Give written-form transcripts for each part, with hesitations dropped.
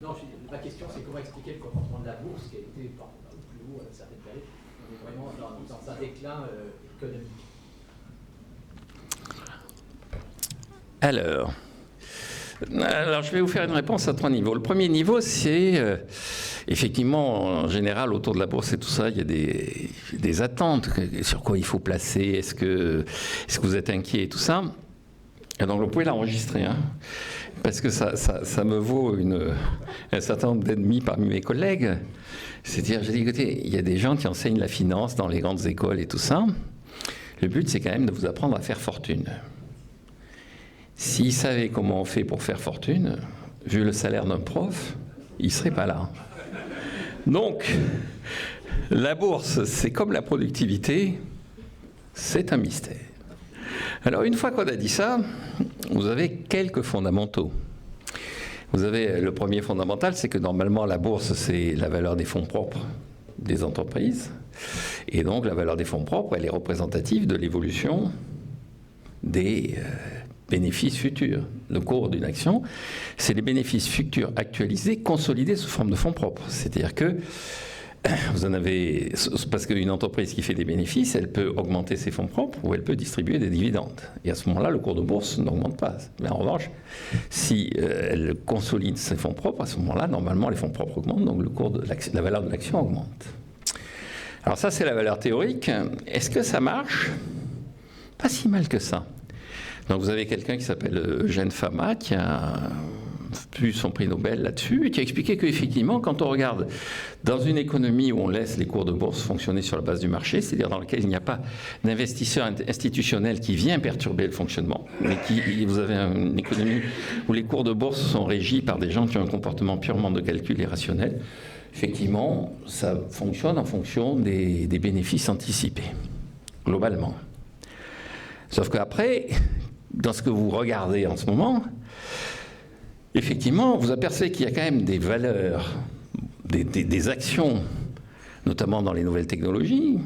Non, ma question, c'est comment expliquer le comportement de la bourse qui a été plus haut à certaines périodes. On est vraiment dans un déclin économique. Alors, je vais vous faire une réponse à 3 niveaux. Le premier niveau, c'est effectivement, en général, autour de la bourse et tout ça, il y a des attentes sur quoi il faut placer. Est-ce que vous êtes inquiet et tout ça? Et donc, vous pouvez l'enregistrer, hein, parce que ça me vaut un certain nombre d'ennemis parmi mes collègues. C'est-à-dire, j'ai dit, écoutez, il y a des gens qui enseignent la finance dans les grandes écoles et tout ça. Le but, c'est quand même de vous apprendre à faire fortune. S'ils savaient comment on fait pour faire fortune, vu le salaire d'un prof, ils ne seraient pas là. Donc, la bourse, c'est comme la productivité, c'est un mystère. Alors, une fois qu'on a dit ça, vous avez quelques fondamentaux. Vous avez le premier fondamental, c'est que normalement, la bourse, c'est la valeur des fonds propres des entreprises. Et donc, la valeur des fonds propres, elle est représentative de l'évolution des bénéfices futurs. Le cours d'une action, c'est les bénéfices futurs actualisés, consolidés sous forme de fonds propres. C'est-à-dire que vous en avez, parce qu'une entreprise qui fait des bénéfices, elle peut augmenter ses fonds propres ou elle peut distribuer des dividendes. Et à ce moment-là, le cours de bourse n'augmente pas. Mais en revanche, si elle consolide ses fonds propres, à ce moment-là, normalement, les fonds propres augmentent, donc le cours de la valeur de l'action augmente. Alors ça, c'est la valeur théorique. Est-ce que ça marche? Pas si mal que ça. Donc vous avez quelqu'un qui s'appelle Eugène Fama, qui a eu son prix Nobel là-dessus, et qui a expliqué qu'effectivement, quand on regarde dans une économie où on laisse les cours de bourse fonctionner sur la base du marché, c'est-à-dire dans laquelle il n'y a pas d'investisseur institutionnel qui vient perturber le fonctionnement, mais vous avez une économie où les cours de bourse sont régis par des gens qui ont un comportement purement de calcul et rationnel, effectivement, ça fonctionne en fonction des bénéfices anticipés, globalement. Sauf qu'après, dans ce que vous regardez en ce moment, effectivement, vous apercevez qu'il y a quand même des valeurs, des actions, notamment dans les nouvelles technologies,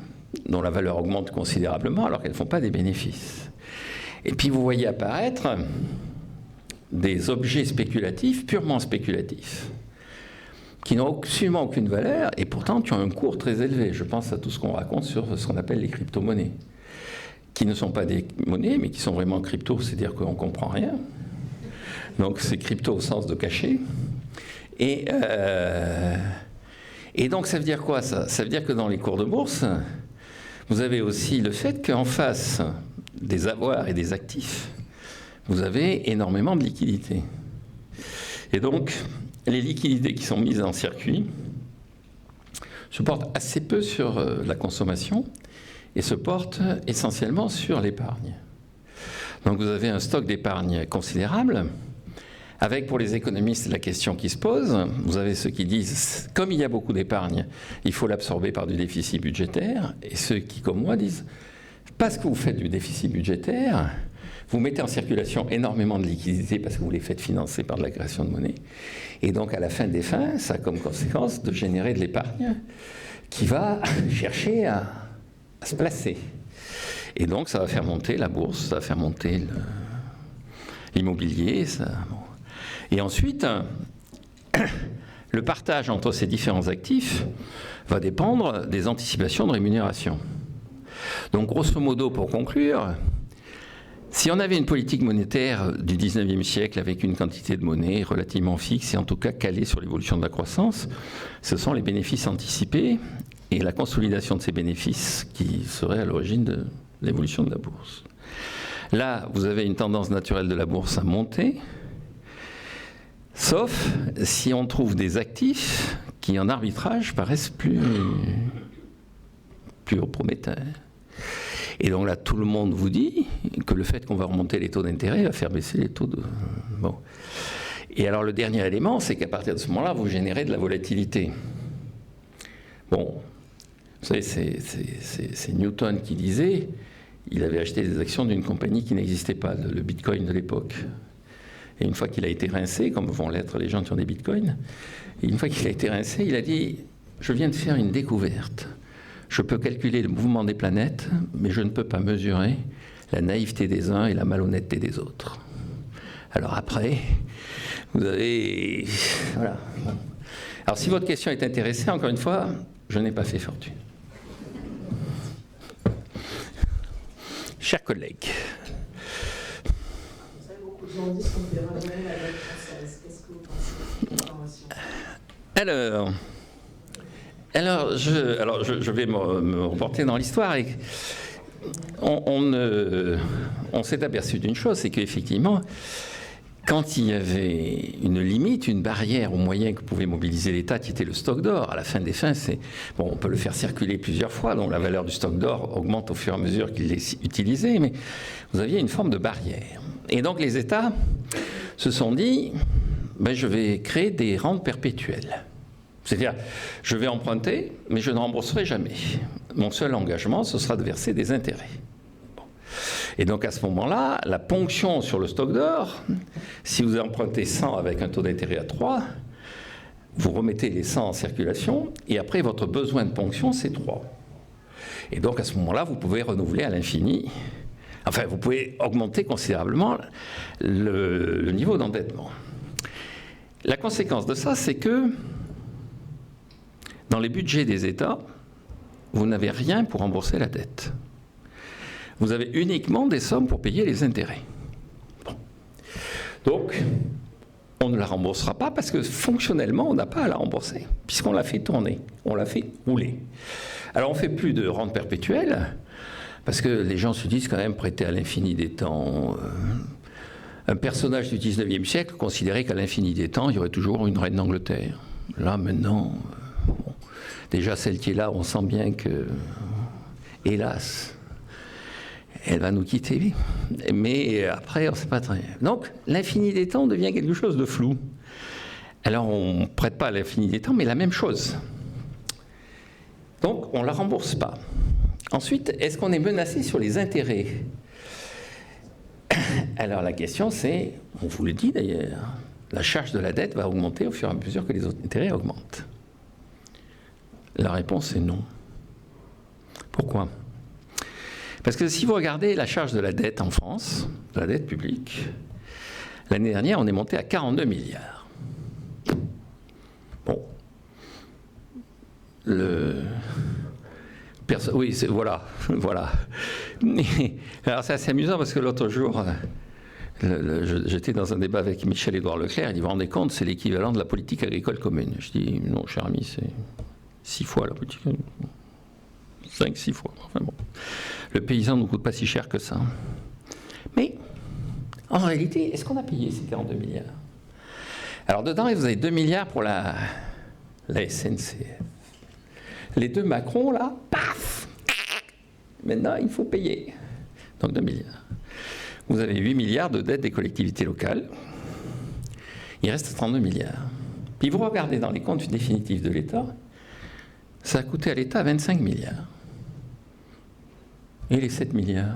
dont la valeur augmente considérablement alors qu'elles ne font pas des bénéfices. Et puis vous voyez apparaître des objets spéculatifs, purement spéculatifs, qui n'ont absolument aucune valeur et pourtant qui ont un cours très élevé. Je pense à tout ce qu'on raconte sur ce qu'on appelle les crypto-monnaies, qui ne sont pas des monnaies, mais qui sont vraiment crypto, c'est-à-dire qu'on ne comprend rien. Donc c'est crypto au sens de caché. Et donc ça veut dire quoi ça? Ça veut dire que dans les cours de bourse, vous avez aussi le fait qu'en face des avoirs et des actifs, vous avez énormément de liquidités. Et donc, les liquidités qui sont mises en circuit se portent assez peu sur la consommation et se portent essentiellement sur l'épargne. Donc vous avez un stock d'épargne considérable, avec pour les économistes la question qui se pose. Vous avez ceux qui disent, comme il y a beaucoup d'épargne, il faut l'absorber par du déficit budgétaire, et ceux qui, comme moi, disent, parce que vous faites du déficit budgétaire, vous mettez en circulation énormément de liquidités parce que vous les faites financer par de la création de monnaie, et donc à la fin des fins, ça a comme conséquence de générer de l'épargne qui va chercher à se placer. Et donc ça va faire monter la bourse, ça va faire monter l'immobilier. Bon. Et ensuite, le partage entre ces différents actifs va dépendre des anticipations de rémunération. Donc grosso modo, pour conclure, si on avait une politique monétaire du 19e siècle avec une quantité de monnaie relativement fixe et en tout cas calée sur l'évolution de la croissance, ce sont les bénéfices anticipés et la consolidation de ces bénéfices qui seraient à l'origine de l'évolution de la bourse. Là, vous avez une tendance naturelle de la bourse à monter, sauf si on trouve des actifs qui, en arbitrage, paraissent plus prometteurs. Et donc là, tout le monde vous dit que le fait qu'on va remonter les taux d'intérêt va faire baisser les taux de... Bon. Et alors, le dernier élément, c'est qu'à partir de ce moment-là, vous générez de la volatilité. Bon, vous savez, c'est Newton qui disait, il avait acheté des actions d'une compagnie qui n'existait pas, le Bitcoin de l'époque. Et une fois qu'il a été rincé, comme vont l'être les gens qui ont des Bitcoins, et une fois qu'il a été rincé, il a dit, je viens de faire une découverte. Je peux calculer le mouvement des planètes, mais je ne peux pas mesurer la naïveté des uns et la malhonnêteté des autres. Alors après, Vous avez... Voilà. Alors si votre question est intéressée, encore une fois, je n'ai pas fait fortune. Chers collègues. Vous savez, beaucoup de gens disent qu'on ne verra jamais la dette française. Qu'est-ce que vous pensez de cette information ? Alors, je vais me reporter dans l'histoire. Et on s'est aperçu d'une chose, c'est qu'effectivement, quand il y avait une limite, une barrière au moyen que pouvait mobiliser l'État, qui était le stock d'or, à la fin des fins, on peut le faire circuler plusieurs fois, donc la valeur du stock d'or augmente au fur et à mesure qu'il est utilisé, mais vous aviez une forme de barrière. Et donc les États se sont dit, je vais créer des rentes perpétuelles. C'est-à-dire, je vais emprunter, mais je ne rembourserai jamais. Mon seul engagement, ce sera de verser des intérêts. Et donc à ce moment-là, la ponction sur le stock d'or, si vous empruntez 100 avec un taux d'intérêt à 3, vous remettez les 100 en circulation, et après votre besoin de ponction, c'est 3. Et donc à ce moment-là, vous pouvez renouveler à l'infini, enfin vous pouvez augmenter considérablement le niveau d'endettement. La conséquence de ça, c'est que dans les budgets des États, vous n'avez rien pour rembourser la dette. Vous avez uniquement des sommes pour payer les intérêts. Bon. Donc, on ne la remboursera pas parce que fonctionnellement, on n'a pas à la rembourser, puisqu'on l'a fait tourner, on l'a fait rouler. Alors, on ne fait plus de rente perpétuelle, parce que les gens se disent quand même prêter à l'infini des temps. Un personnage du 19e siècle considérait qu'à l'infini des temps, il y aurait toujours une reine d'Angleterre. Là, maintenant, déjà celle qui est là, on sent bien que, hélas, elle va nous quitter. Mais après, on ne sait pas très bien. Donc, l'infini des temps devient quelque chose de flou. Alors, on ne prête pas à l'infini des temps, mais la même chose. Donc, on ne la rembourse pas. Ensuite, est-ce qu'on est menacé sur les intérêts ? Alors, la question, c'est, on vous le dit d'ailleurs, la charge de la dette va augmenter au fur et à mesure que les autres intérêts augmentent. La réponse est non. Pourquoi ? Parce que si vous regardez la charge de la dette en France, de la dette publique, l'année dernière, on est monté à 42 milliards. Bon. Oui, voilà. Alors c'est assez amusant parce que l'autre jour, j'étais dans un débat avec Michel-Édouard Leclerc, il dit, vous vous rendez compte, c'est l'équivalent de la politique agricole commune. Je dis, non, cher ami, c'est 6 fois la politique, 5-6 fois. Enfin bon. Le paysan ne nous coûte pas si cher que ça. Mais, en réalité, est-ce qu'on a payé ces 42 milliards ? Alors dedans, vous avez 2 milliards pour la SNCF. Les 2 Macron, là, paf ! Maintenant, il faut payer. Donc 2 milliards. Vous avez 8 milliards de dettes des collectivités locales. Il reste 32 milliards. Puis vous regardez dans les comptes définitifs de l'État, ça a coûté à l'État 25 milliards. Et les 7 milliards ?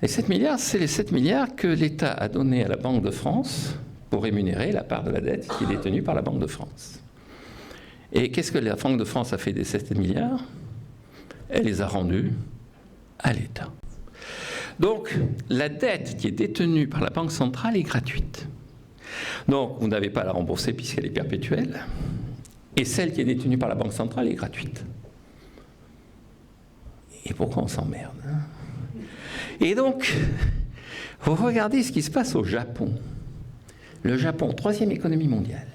Les 7 milliards, c'est les 7 milliards que l'État a donnés à la Banque de France pour rémunérer la part de la dette qui est détenue par la Banque de France. Et qu'est-ce que la Banque de France a fait des 7 milliards ? Elle les a rendus à l'État. Donc, la dette qui est détenue par la Banque centrale est gratuite. Donc, vous n'avez pas à la rembourser puisqu'elle est perpétuelle. Et celle qui est détenue par la Banque centrale est gratuite. Et pourquoi on s'emmerde, hein ? Et donc, vous regardez ce qui se passe au Japon. Le Japon, 3e économie mondiale.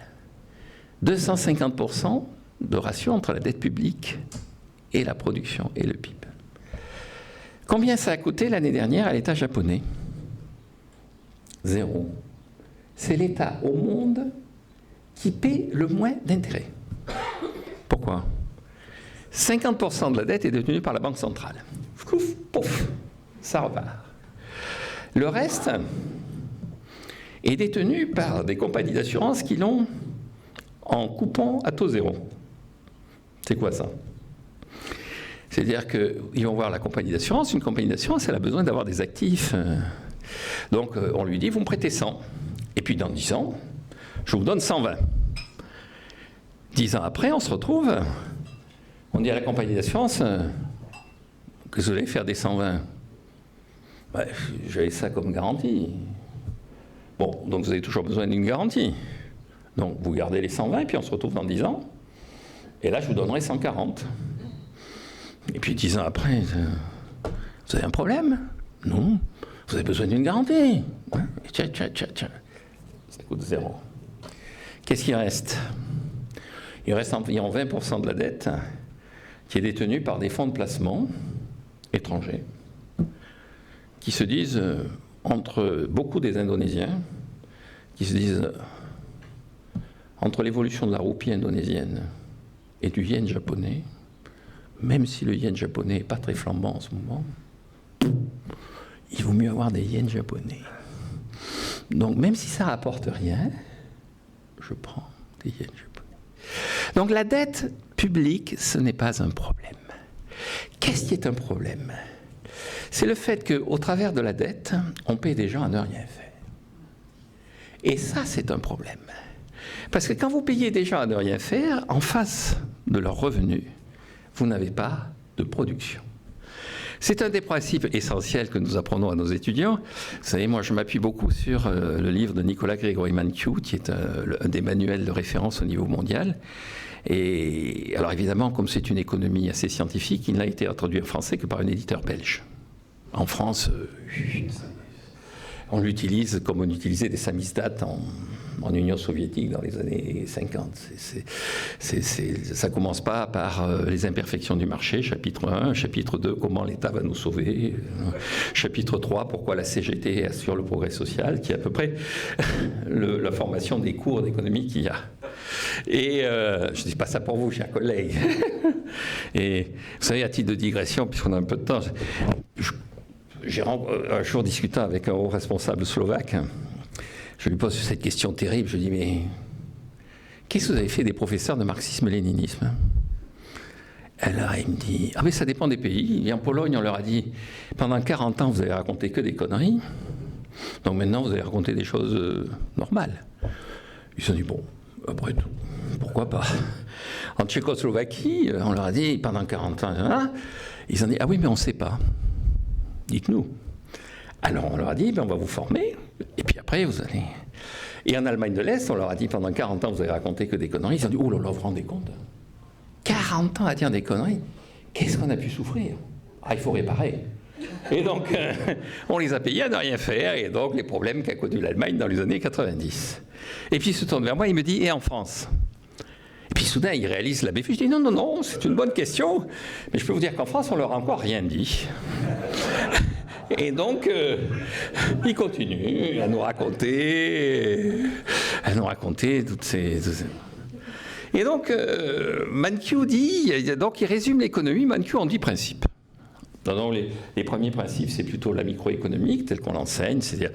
250% de ratio entre la dette publique et la production et le PIB. Combien ça a coûté l'année dernière à l'État japonais ? 0. C'est l'État au monde qui paie le moins d'intérêts. Pourquoi ? 50% de la dette est détenue par la Banque centrale. Pouf, pouf, ça repart. Le reste est détenu par des compagnies d'assurance qui l'ont en coupon à taux zéro. C'est quoi ça ? C'est-à-dire qu'ils vont voir la compagnie d'assurance. Une compagnie d'assurance, elle a besoin d'avoir des actifs. Donc on lui dit, vous me prêtez 100. Et puis dans 10 ans, je vous donne 120. 10 ans après, on se retrouve, on dit à la compagnie d'assurance, que vous allez faire des 120. J'avais ça comme garantie. Bon, donc vous avez toujours besoin d'une garantie. Donc vous gardez les 120 et puis on se retrouve dans 10 ans. Et là, je vous donnerai 140. Et puis 10 ans après, vous avez un problème? Non. Vous avez besoin d'une garantie. Tiens. Ça coûte 0. Qu'est-ce qui reste? Il reste environ 20% de la dette qui est détenue par des fonds de placement étrangers qui se disent, entre beaucoup des Indonésiens, qui se disent, entre l'évolution de la roupie indonésienne et du yen japonais, même si le yen japonais n'est pas très flambant en ce moment, il vaut mieux avoir des yens japonais. Donc même si ça ne rapporte rien, je prends des yens japonais. Donc la dette publique, ce n'est pas un problème. Qu'est-ce qui est un problème? C'est le fait qu'au travers de la dette, on paie des gens à ne rien faire. Et ça, c'est un problème. Parce que quand vous payez des gens à ne rien faire, en face de leurs revenus, vous n'avez pas de production. C'est un des principes essentiels que nous apprenons à nos étudiants. Vous savez, moi, je m'appuie beaucoup sur le livre de Nicolas Grégory Mankiw, qui est un des manuels de référence au niveau mondial. Et alors, évidemment, comme c'est une économie assez scientifique, il n'a été traduit en français que par un éditeur belge. En France, on l'utilise comme on utilisait des samizdat en Union soviétique dans les années 50. Ça ne commence pas par les imperfections du marché, chapitre 1, chapitre 2, comment l'État va nous sauver, chapitre 3, pourquoi la CGT assure le progrès social, qui est à peu près la formation des cours d'économie qu'il y a. Et je ne dis pas ça pour vous, chers collègues. Et vous savez, à titre de digression, puisqu'on a un peu de temps, j'ai un jour discutant avec un haut responsable slovaque. Je lui pose cette question terrible. Je lui dis, mais qu'est-ce que vous avez fait des professeurs de marxisme-léninisme? Alors il me dit, ah mais ça dépend des pays. Et en Pologne, on leur a dit, pendant 40 ans, vous avez raconté que des conneries. Donc maintenant, vous allez raconter des choses normales. Ils se sont dit, bon, après tout, pourquoi pas? En Tchécoslovaquie, on leur a dit, pendant 40 ans, ils ont dit, ah oui, mais on ne sait pas. Dites-nous. Alors on leur a dit, ben, on va vous former, et puis après vous allez... Et en Allemagne de l'Est, on leur a dit, pendant 40 ans, vous avez raconté que des conneries. Ils ont dit, oh là là, vous vous rendez compte? 40 ans à dire des conneries, qu'est-ce qu'on a pu souffrir? Ah, il faut réparer. Et donc, on les a payés à ne rien faire, et donc les problèmes qu'a connu l'Allemagne dans les années 90. Et puis il se tourne vers moi, il me dit, et en France? Et puis soudain, il réalise la béfue. Je dis, non, c'est une bonne question, mais je peux vous dire qu'en France, on leur a encore rien dit. Et donc, il continue à nous raconter toutes ces... Et donc, Mankiw dit, donc il résume l'économie, Mankiw en 10 principes. Donc, les premiers principes, c'est plutôt la microéconomique, telle qu'on l'enseigne, c'est-à-dire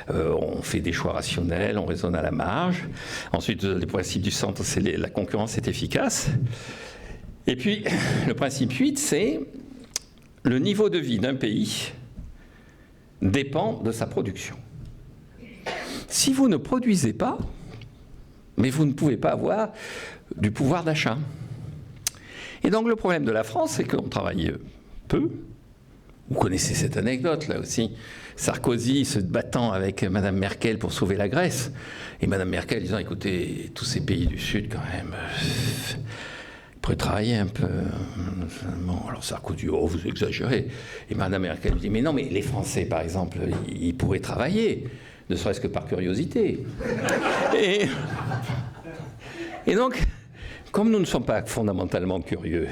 on fait des choix rationnels, on raisonne à la marge. Ensuite, les principes du centre, c'est la concurrence est efficace. Et puis, le principe 8, c'est le niveau de vie d'un pays dépend de sa production. Si vous ne produisez pas, mais vous ne pouvez pas avoir du pouvoir d'achat. Et donc le problème de la France, c'est qu'on travaille peu. Vous connaissez cette anecdote là aussi. Sarkozy se battant avec Madame Merkel pour sauver la Grèce. Et Madame Merkel disant, écoutez, tous ces pays du Sud quand même... pourrait travailler un peu. Bon, alors Sarkozy, oh, vous exagérez. Et Madame Merkel dit, mais non, mais les Français, par exemple, ils pourraient travailler, ne serait-ce que par curiosité. Et donc, comme nous ne sommes pas fondamentalement curieux,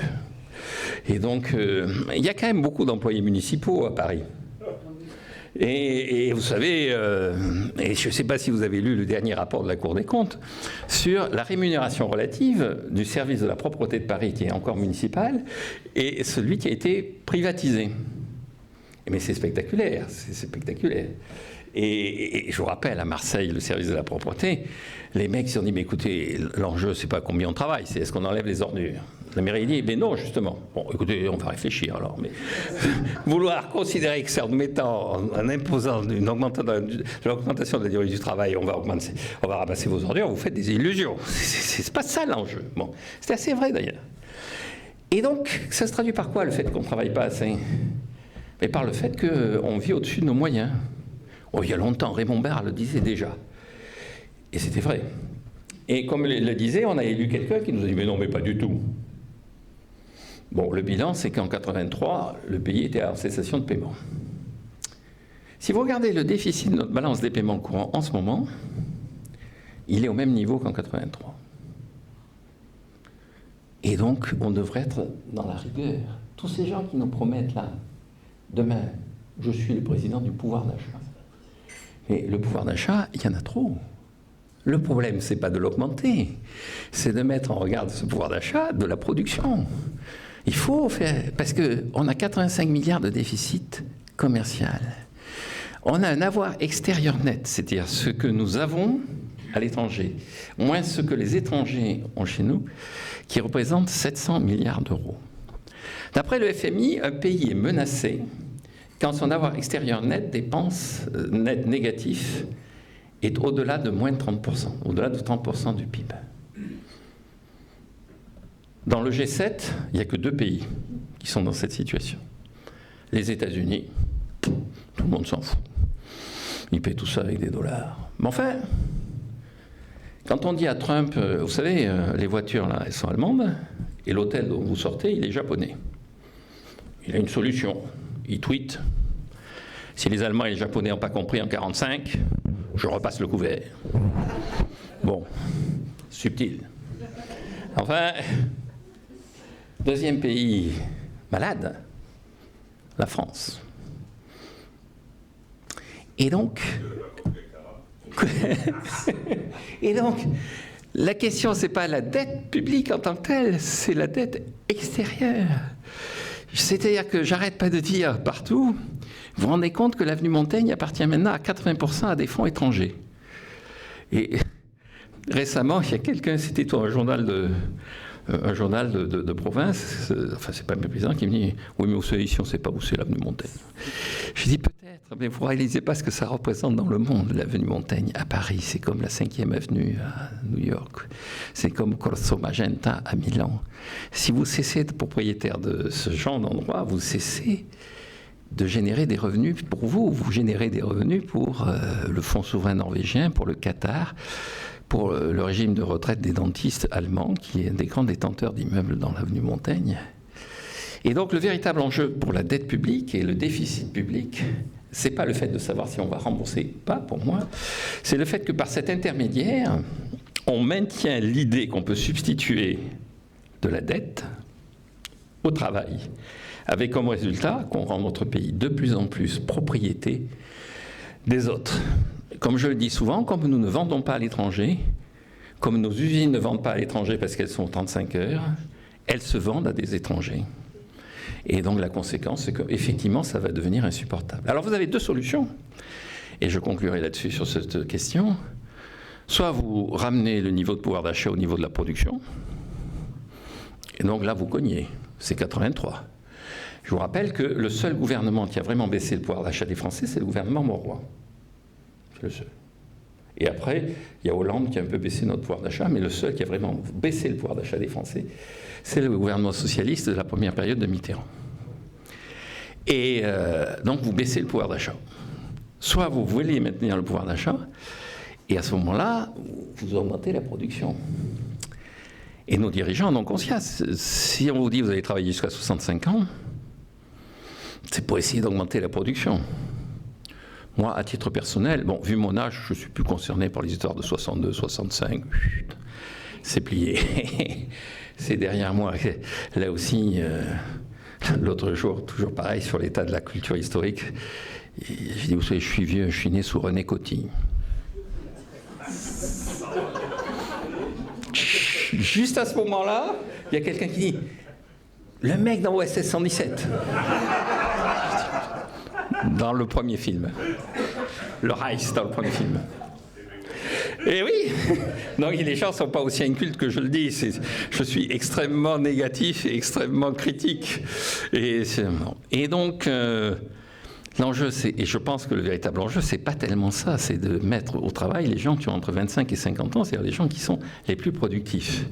et donc, il y a quand même beaucoup d'employés municipaux à Paris. Et vous savez, et je ne sais pas si vous avez lu le dernier rapport de la Cour des comptes, sur la rémunération relative du service de la propreté de Paris, qui est encore municipal, et celui qui a été privatisé. Mais c'est spectaculaire, c'est spectaculaire. Et je vous rappelle, à Marseille, le service de la propreté, les mecs se sont dit, mais écoutez, l'enjeu, c'est pas combien on travaille, c'est est-ce qu'on enlève les ordures. La mairie dit, mais non, justement. Bon, écoutez, on va réfléchir alors. Mais vouloir considérer que c'est en mettant, en imposant l'augmentation de la durée du travail, on va ramasser vos ordures, vous faites des illusions. C'est pas ça l'enjeu. Bon, c'est assez vrai d'ailleurs. Et donc, ça se traduit par quoi le fait qu'on ne travaille pas assez? Mais par le fait qu'on vit au-dessus de nos moyens. Oh, il y a longtemps, Raymond Barre le disait déjà. Et c'était vrai. Et comme il le disait, on a élu quelqu'un qui nous a dit « mais non, mais pas du tout ». Bon, le bilan, c'est qu'en 83, le pays était en cessation de paiement. Si vous regardez le déficit de notre balance des paiements courants en ce moment, il est au même niveau qu'en 83. Et donc, on devrait être dans la rigueur. Tous ces gens qui nous promettent là, demain, je suis le président du pouvoir d'achat. Mais le pouvoir d'achat, il y en a trop. Le problème, ce n'est pas de l'augmenter, c'est de mettre en regard de ce pouvoir d'achat de la production. Il faut faire, parce qu'on a 85 milliards de déficit commercial. On a un avoir extérieur net, c'est-à-dire ce que nous avons à l'étranger, moins ce que les étrangers ont chez nous, qui représente 700 milliards d'euros. D'après le FMI, un pays est menacé quand son avoir extérieur net, dépenses net négatif, est au-delà de moins de 30%, au-delà de 30% du PIB. Dans le G7, il n'y a que 2 pays qui sont dans cette situation. Les États-Unis, tout le monde s'en fout. Ils paient tout ça avec des dollars. Mais enfin, quand on dit à Trump, vous savez, les voitures, là, elles sont allemandes, et l'hôtel dont vous sortez, il est japonais. Il a une solution. Il tweet. Si les Allemands et les Japonais n'ont pas compris en 1945, je repasse le couvert. Bon, subtil. Enfin, deuxième pays malade, la France. Et donc, la question, ce n'est pas la dette publique en tant que telle, c'est la dette extérieure. C'est-à-dire que j'arrête pas de dire partout, vous vous rendez compte que l'avenue Montaigne appartient maintenant à 80% à des fonds étrangers. Et récemment, il y a quelqu'un, c'était toi, un journal de province, enfin c'est pas méprisant, qui me dit « Oui, mais vous savez, ici on ne sait pas où c'est l'avenue Montaigne ». Je dis « Peut-être, mais vous ne réalisez pas ce que ça représente dans le monde, l'avenue Montaigne. À Paris, c'est comme la 5e avenue à New York, c'est comme Corso Magenta à Milan. Si vous cessez de propriétaire de ce genre d'endroit, vous cessez de générer des revenus pour vous. Vous générez des revenus pour le Fonds souverain norvégien, pour le Qatar, pour le régime de retraite des dentistes allemands, qui est un des grands détenteurs d'immeubles dans l'avenue Montaigne. Et donc le véritable enjeu pour la dette publique et le déficit public, c'est pas le fait de savoir si on va rembourser ou pas, pour moi, c'est le fait que par cet intermédiaire, on maintient l'idée qu'on peut substituer de la dette au travail, avec comme résultat qu'on rend notre pays de plus en plus propriété des autres. Comme je le dis souvent, comme nous ne vendons pas à l'étranger, comme nos usines ne vendent pas à l'étranger parce qu'elles sont 35 heures, elles se vendent à des étrangers. Et donc la conséquence, c'est qu'effectivement, ça va devenir insupportable. Alors vous avez 2 solutions, et je conclurai là-dessus sur cette question. Soit vous ramenez le niveau de pouvoir d'achat au niveau de la production, et donc là vous cognez, c'est 83. Je vous rappelle que le seul gouvernement qui a vraiment baissé le pouvoir d'achat des Français, c'est le gouvernement Mauroy. C'est le seul. Et après, il y a Hollande qui a un peu baissé notre pouvoir d'achat, mais le seul qui a vraiment baissé le pouvoir d'achat des Français, c'est le gouvernement socialiste de la première période de Mitterrand. Et donc vous baissez le pouvoir d'achat. Soit vous voulez maintenir le pouvoir d'achat, et à ce moment-là, vous augmentez la production. Et nos dirigeants en ont conscience. Si on vous dit que vous allez travailler jusqu'à 65 ans, c'est pour essayer d'augmenter la production. Moi, à titre personnel, bon, vu mon âge, je ne suis plus concerné par les histoires de 62, 65. C'est plié. C'est derrière moi. Là aussi, l'autre jour, toujours pareil, sur l'état de la culture historique, j'ai dit, vous savez, je suis vieux, je suis né sous René Coty. Juste à ce moment-là, il y a quelqu'un qui dit « Le mec dans OSS 117 !» Dans le premier film. Le Reich dans le premier film. Et oui, donc les gens ne sont pas aussi incultes que je le dis. Je suis extrêmement négatif et extrêmement critique. Et donc, l'enjeu, et je pense que le véritable enjeu, c'est pas tellement ça, c'est de mettre au travail les gens qui ont entre 25 et 50 ans, c'est-à-dire les gens qui sont les plus productifs.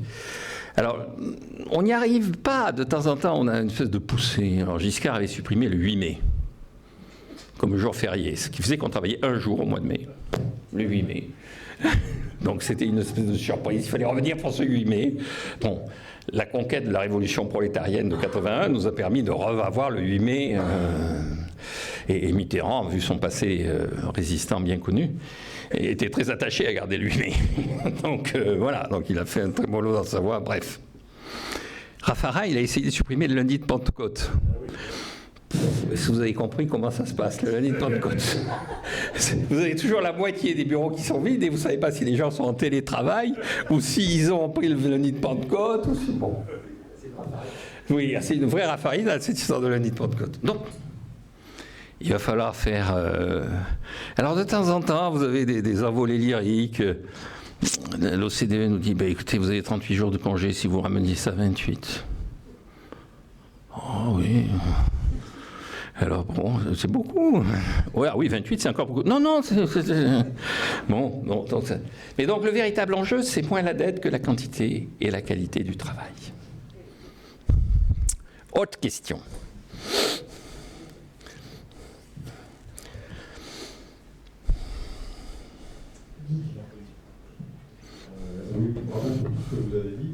Alors, on n'y arrive pas. De temps en temps, on a une espèce de poussée. Alors, Giscard avait supprimé le 8 mai. comme jour férié, ce qui faisait qu'on travaillait un jour au mois de mai, le 8 mai. Donc c'était une espèce de surprise, il fallait revenir pour ce 8 mai. Bon, la conquête de la révolution prolétarienne de 81 nous a permis de revoir le 8 mai, et Mitterrand, vu son passé résistant bien connu, était très attaché à garder le 8 mai. Donc voilà, donc il a fait un très beau lot dans sa voix, bref. Raffarin, il a essayé de supprimer le lundi de Pentecôte. Est-ce que vous avez compris comment ça se passe, le lundi de Pentecôte? Vous avez toujours la moitié des bureaux qui sont vides et vous ne savez pas si les gens sont en télétravail ou s'ils ont pris le lundi de Pentecôte. Ou si... Bon. Oui, c'est une vraie raffarine, cette histoire de lundi de Pentecôte. Donc, il va falloir faire... Alors, de temps en temps, vous avez des envolées lyriques. L'OCDE nous dit, écoutez, vous avez 38 jours de congé si vous rameniez ça à 28. Oh oui... Alors bon, c'est beaucoup. Ouais, oui, 28, c'est encore beaucoup. Non, Bon, non. Mais donc le véritable enjeu, c'est moins la dette que la quantité et la qualité du travail. Autre question. Oui, bravo pour tout ce que vous avez dit.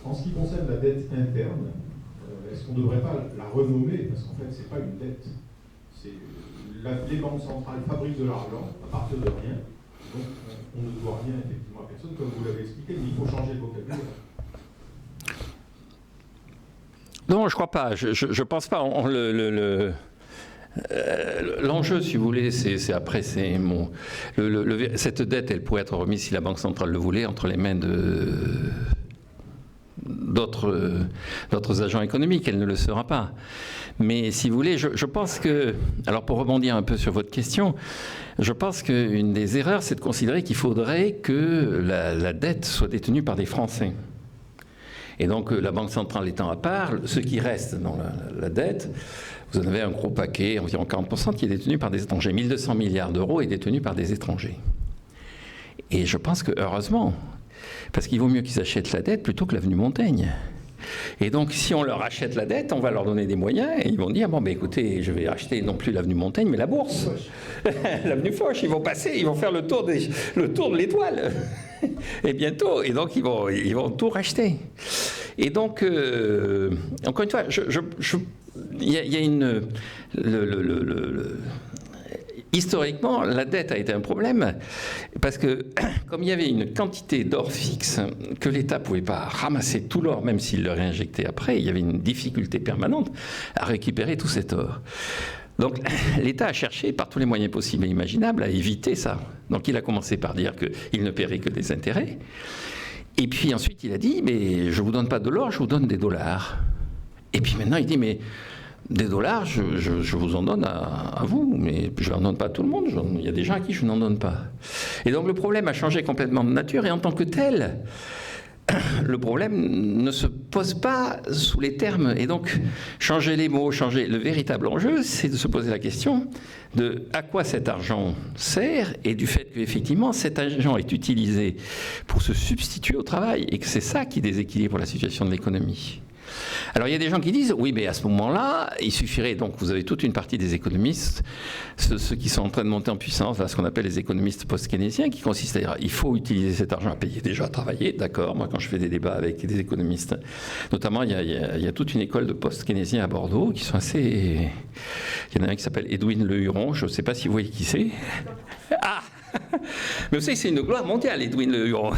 En ce qui concerne la dette interne, est-ce qu'on ne devrait pas la renommer? Parce qu'en fait, ce n'est pas une dette. Les banques centrales fabriquent de l'argent à partir de rien. Donc, on ne doit rien effectivement à personne, comme vous l'avez expliqué, mais il faut changer le vocabulaire. Non, je ne crois pas. Je ne pense pas. L'enjeu, si vous voulez, c'est après, cette dette, elle pourrait être remise si la Banque centrale le voulait entre les mains d'autres agents économiques, elle ne le sera pas. Mais si vous voulez, je pense que, alors pour rebondir un peu sur votre question, je pense qu'une des erreurs, c'est de considérer qu'il faudrait que la dette soit détenue par des Français. Et donc la Banque centrale étant à part, ce qui reste dans la dette, vous en avez un gros paquet, environ 40%, qui est détenu par des étrangers. 1200 milliards d'euros est détenu par des étrangers. Et je pense que, heureusement, parce qu'il vaut mieux qu'ils achètent la dette plutôt que l'avenue Montaigne. Et donc, si on leur achète la dette, on va leur donner des moyens et ils vont dire, bon, écoutez, je vais acheter non plus l'avenue Montaigne, mais la bourse. L'avenue Foch, ils vont passer, ils vont faire le tour de l'étoile. Et bientôt, et donc ils vont tout racheter. Et donc, encore une fois, il y a une... Historiquement, la dette a été un problème parce que, comme il y avait une quantité d'or fixe que l'État ne pouvait pas ramasser tout l'or, même s'il le réinjectait après, il y avait une difficulté permanente à récupérer tout cet or. Donc l'État a cherché par tous les moyens possibles et imaginables à éviter ça. Donc il a commencé par dire qu'il ne paierait que des intérêts. Et puis ensuite il a dit, mais je ne vous donne pas de l'or, je vous donne des dollars. Et puis maintenant il dit, mais... des dollars, je vous en donne à vous, mais je n'en donne pas à tout le monde. Il y a des gens à qui je n'en donne pas. Et donc le problème a changé complètement de nature, et en tant que tel, le problème ne se pose pas sous les termes. Et donc, changer les mots, le véritable enjeu, c'est de se poser la question de à quoi cet argent sert, et du fait qu'effectivement, cet argent est utilisé pour se substituer au travail, et que c'est ça qui déséquilibre la situation de l'économie. Alors il y a des gens qui disent, oui, mais à ce moment-là, il suffirait, donc vous avez toute une partie des économistes, ceux qui sont en train de monter en puissance, là, ce qu'on appelle les économistes post-keynésiens, qui consistent à dire, il faut utiliser cet argent à payer déjà à travailler, d'accord, moi quand je fais des débats avec des économistes, notamment il y a toute une école de post-keynésiens à Bordeaux, qui sont assez... Il y en a un qui s'appelle Edwin Le Huron, je ne sais pas si vous voyez qui c'est. Ah! Mais vous savez, c'est une gloire mondiale, Edwin Le Huron.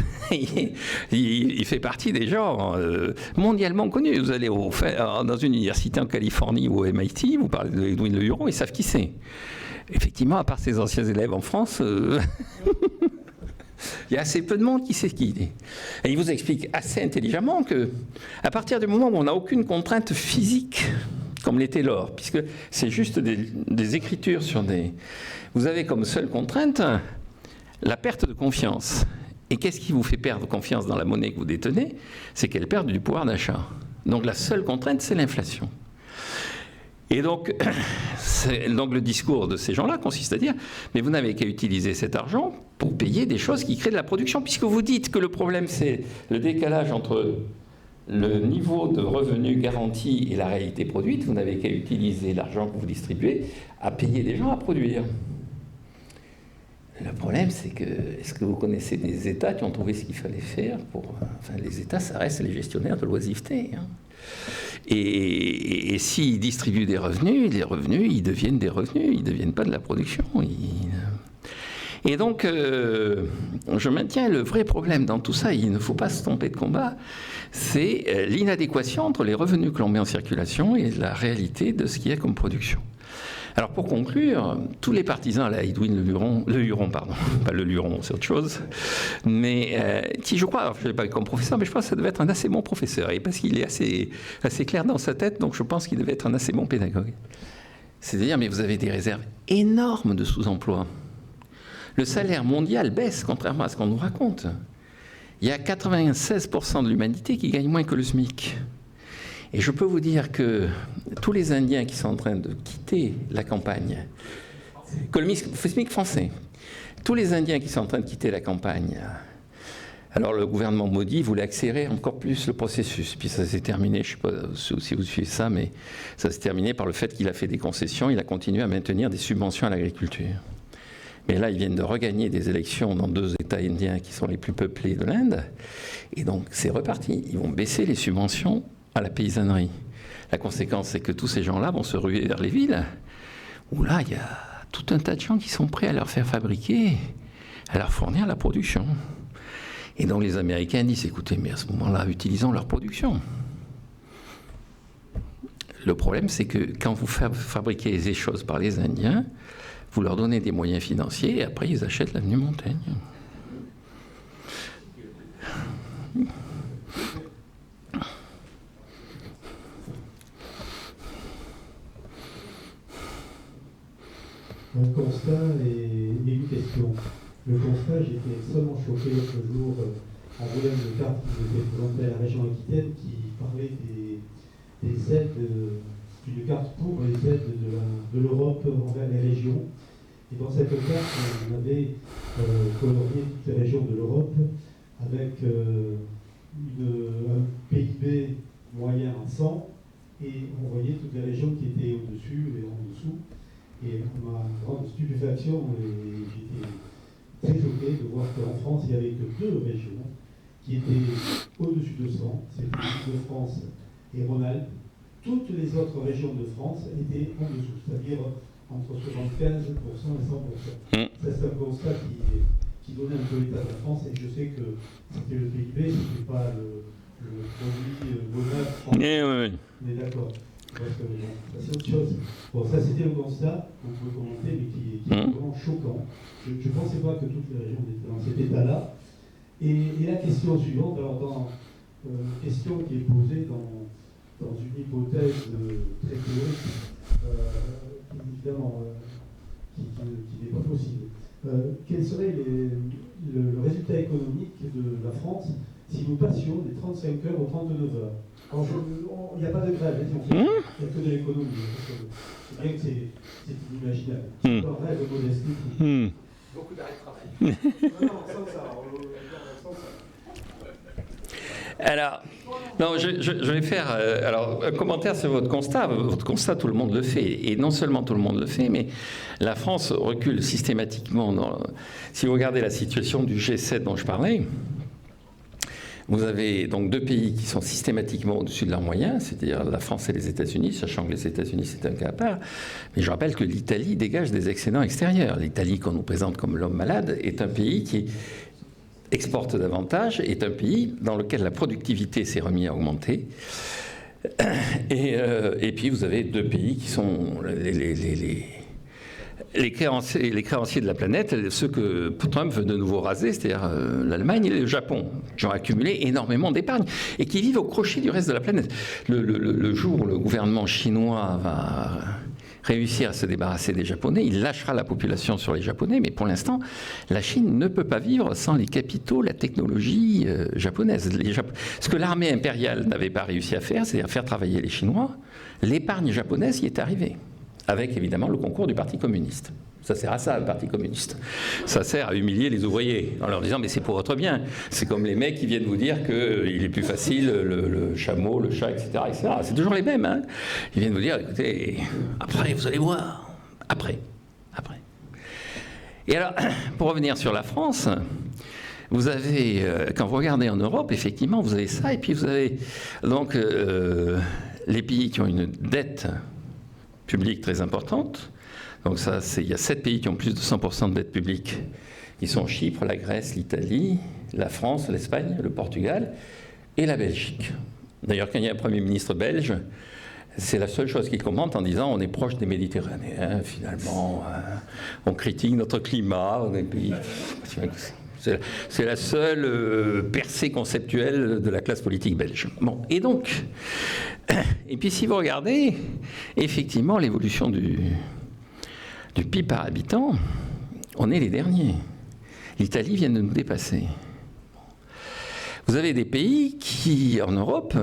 Il fait partie des gens mondialement connus. Vous allez dans une université en Californie ou au MIT, vous parlez d'Edwin Le Huron, ils savent qui c'est. Effectivement, à part ses anciens élèves en France, il y a assez peu de monde qui sait qui il est. Et il vous explique assez intelligemment que, à partir du moment où on n'a aucune contrainte physique, comme l'était l'or, puisque c'est juste des écritures sur des... Vous avez comme seule contrainte la perte de confiance. Et qu'est-ce qui vous fait perdre confiance dans la monnaie que vous détenez? C'est qu'elle perd du pouvoir d'achat. Donc la seule contrainte, c'est l'inflation. Et donc le discours de ces gens-là consiste à dire, mais vous n'avez qu'à utiliser cet argent pour payer des choses qui créent de la production, puisque vous dites que le problème, c'est le décalage entre le niveau de revenu garanti et la réalité produite, vous n'avez qu'à utiliser l'argent que vous distribuez à payer les gens à produire. Le problème, c'est que, est-ce que vous connaissez des États qui ont trouvé ce qu'il fallait faire pour... Enfin, les États, ça reste les gestionnaires de l'oisiveté. Hein. Et s'ils distribuent des revenus, les revenus, ils deviennent des revenus, ils ne deviennent pas de la production. Et donc, je maintiens le vrai problème dans tout ça, il ne faut pas se tromper de combat, c'est l'inadéquation entre les revenus que l'on met en circulation et la réalité de ce qu'il y a comme production. Alors pour conclure, tous les partisans, là, Edwin le Huron, pardon, pas le Luron, c'est autre chose, mais qui je crois, alors, je ne l'ai pas eu comme professeur, mais je pense que ça devait être un assez bon professeur, et parce qu'il est assez clair dans sa tête, donc je pense qu'il devait être un assez bon pédagogue. C'est-à-dire, mais vous avez des réserves énormes de sous-emploi. Le salaire mondial baisse, contrairement à ce qu'on nous raconte. Il y a 96% de l'humanité qui gagne moins que le SMIC. Et je peux vous dire que tous les Indiens qui sont en train de quitter la campagne, que le SMIC français, tous les Indiens qui sont en train de quitter la campagne, alors le gouvernement Modi voulait accélérer encore plus le processus. Puis ça s'est terminé, je ne sais pas si vous suivez ça, mais ça s'est terminé par le fait qu'il a fait des concessions, il a continué à maintenir des subventions à l'agriculture. Mais là, ils viennent de regagner des élections dans 2 États indiens qui sont les plus peuplés de l'Inde. Et donc, c'est reparti. Ils vont baisser les subventions à la paysannerie. La conséquence, c'est que tous ces gens-là vont se ruer vers les villes, où là, il y a tout un tas de gens qui sont prêts à leur faire fabriquer, à leur fournir la production. Et donc, les Américains disent, écoutez, mais à ce moment-là, utilisons leur production. Le problème, c'est que quand vous fabriquez les choses par les Indiens, vous leur donnez des moyens financiers et après ils achètent l'avenue Montaigne. Un constat et une question. Le constat, j'étais extrêmement choqué l'autre jour en voyant une carte qui nous était présentée à la région Aquitaine qui parlait des aides, une carte pour les aides de l'Europe envers les régions. Et dans cette carte, on avait colorié toutes les régions de l'Europe avec un PIB moyen à 100 et on voyait toutes les régions qui étaient au-dessus et en dessous. Et à ma grande stupéfaction, j'étais très choqué de voir qu'en France, il n'y avait que 2 régions qui étaient au-dessus de 100, c'est l'Île-de-France et Rhône-Alpes. Toutes les autres régions de France étaient en dessous, c'est-à-dire entre 75% et 100%. Ça, c'est un constat qui donnait un peu l'état de la France, et je sais que c'était le PIB, ce n'était pas le produit bonheur français. Mais d'accord. Ça, c'est autre chose. Bon, ça, c'était le constat qu'on pouvait commenter, mais qui est vraiment choquant. Je ne pensais pas que toutes les régions étaient dans cet état-là. Et la question suivante, alors dans question qui est posée dans une hypothèse très théorique, évidemment, qui n'est pas possible. Quel serait le résultat économique de la France si nous passions des 35 heures aux 39 heures? Il n'y a pas de grève, il n'y a que de l'économie. C'est bien que c'est inimaginable. C'est un rêve de modestie. Beaucoup d'arrêts de travail. Non, sans ça. Alors, non, je vais faire alors, un commentaire sur votre constat. Votre constat, tout le monde le fait. Et non seulement tout le monde le fait, mais la France recule systématiquement. Si vous regardez la situation du G7 dont je parlais, vous avez donc 2 pays qui sont systématiquement au-dessus de leurs moyens, c'est-à-dire la France et les États-Unis, sachant que les États-Unis, c'est un cas à part. Mais je rappelle que l'Italie dégage des excédents extérieurs. L'Italie, qu'on nous présente comme l'homme malade, est un pays qui exporte davantage, est un pays dans lequel la productivité s'est remise à augmenter. Et puis vous avez 2 pays qui sont les créanciers de la planète, ceux que Trump veut de nouveau raser, c'est-à-dire l'Allemagne et le Japon, qui ont accumulé énormément d'épargne et qui vivent au crochet du reste de la planète. Le jour où le gouvernement chinois va réussir à se débarrasser des Japonais, il lâchera la population sur les Japonais, mais pour l'instant, la Chine ne peut pas vivre sans les capitaux, la technologie japonaise. Ce que l'armée impériale n'avait pas réussi à faire, c'est-à-dire faire travailler les Chinois, l'épargne japonaise y est arrivée, avec évidemment le concours du Parti communiste. Ça sert à ça, le Parti communiste. Ça sert à humilier les ouvriers, en leur disant, mais c'est pour votre bien. C'est comme les mecs qui viennent vous dire qu'il est plus facile, le chameau, le chat, etc. etc. C'est toujours les mêmes. Hein. Ils viennent vous dire, écoutez, après, vous allez voir. Après. Et alors, pour revenir sur la France, vous avez, quand vous regardez en Europe, effectivement, vous avez ça, et puis vous avez donc les pays qui ont une dette publique très importante. Donc ça, il y a 7 pays qui ont plus de 100% de dette publique. Ils sont Chypre, la Grèce, l'Italie, la France, l'Espagne, le Portugal et la Belgique. D'ailleurs, quand il y a un Premier ministre belge, c'est la seule chose qu'il commente en disant on est proche des Méditerranéens, finalement, on critique notre climat, on est pays... C'est la seule percée conceptuelle de la classe politique belge. Bon, et donc, et puis si vous regardez, effectivement, l'évolution du PIB par habitant, on est les derniers. L'Italie vient de nous dépasser. Vous avez des pays qui, en Europe,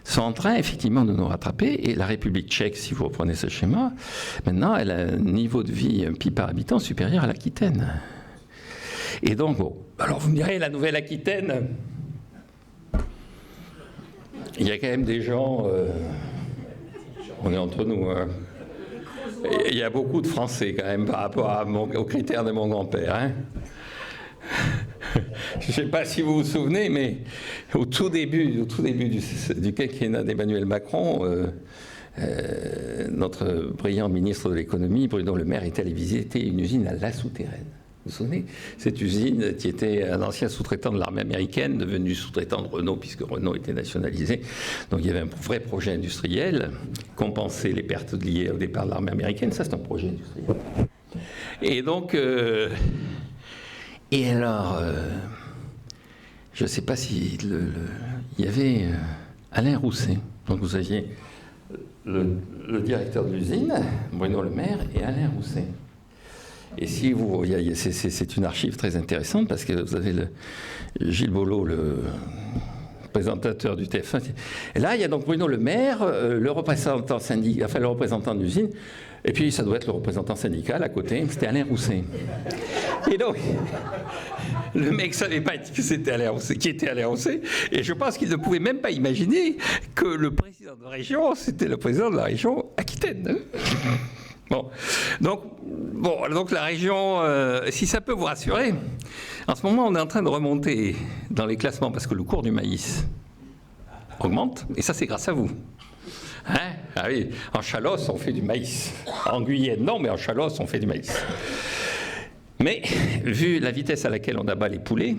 sont en train, effectivement, de nous rattraper. Et la République tchèque, si vous reprenez ce schéma, maintenant, elle a un niveau de vie, un PIB par habitant supérieur à l'Aquitaine. Et donc, bon, alors vous me direz, la Nouvelle-Aquitaine, il y a quand même des gens, on est entre nous, hein. Il y a beaucoup de Français quand même par rapport aux critères de mon grand-père. Hein. Je ne sais pas si vous vous souvenez, mais au tout début du quinquennat d'Emmanuel Macron, notre brillant ministre de l'économie, Bruno Le Maire, est allé visiter une usine à La Souterraine. Vous vous souvenez? Cette usine qui était un ancien sous-traitant de l'armée américaine, devenu sous-traitant de Renault, puisque Renault était nationalisé. Donc il y avait un vrai projet industriel, compenser les pertes liées au départ de l'armée américaine. Ça, c'est un projet industriel. Et donc, et alors, je ne sais pas si il y avait Alain Rousset. Donc vous aviez le directeur de l'usine, Bruno Le Maire, et Alain Rousset. Et si vous voyez, c'est une archive très intéressante parce que vous avez Gilles Bollot, le présentateur du TF1. Et là, il y a donc Bruno Le Maire, le représentant le représentant de l'usine, et puis ça doit être le représentant syndical à côté, c'était Alain Rousset. Et donc, le mec ne savait pas que c'était Alain Rousset, qui était Alain Rousset, et je pense qu'il ne pouvait même pas imaginer que le président de la région, c'était le président de la région Aquitaine. Bon, donc la région, si ça peut vous rassurer, en ce moment on est en train de remonter dans les classements parce que le cours du maïs augmente, et ça c'est grâce à vous. Hein? Ah oui, en Chalosse on fait du maïs. En Guyenne non, mais en Chalosse on fait du maïs. Mais vu la vitesse à laquelle on abat les poulets,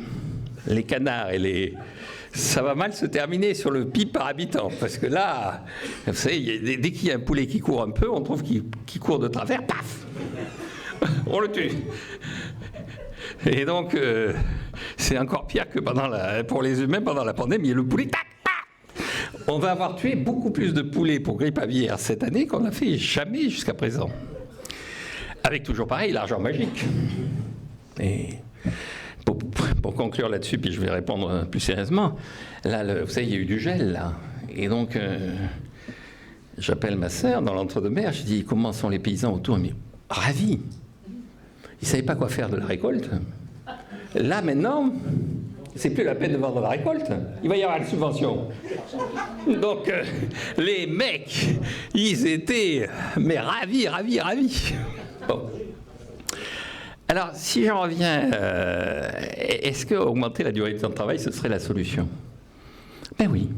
les canards et ça va mal se terminer sur le PIB par habitant, parce que là, vous savez, dès qu'il y a un poulet qui court un peu, on trouve qu'il court de travers, paf, on le tue. Et donc, c'est encore pire que pour les humains pendant la pandémie. Le poulet, tac, tac. On va avoir tué beaucoup plus de poulets pour grippe aviaire cette année qu'on n'a fait jamais jusqu'à présent. Avec toujours pareil, l'argent magique. Et pour conclure là-dessus, puis je vais répondre plus sérieusement, là, vous savez, il y a eu du gel, là. Et donc, j'appelle ma sœur dans l'entre-deux-mer, je dis, comment sont les paysans autour? Mais ravis. Ils ne savaient pas quoi faire de la récolte. Là, maintenant, c'est plus la peine de vendre la récolte. Il va y avoir une subvention. Donc, les mecs, ils étaient, mais ravis. Bon. Alors, si j'en reviens, est-ce qu'augmenter la durée de temps de travail, ce serait la solution? Ben oui.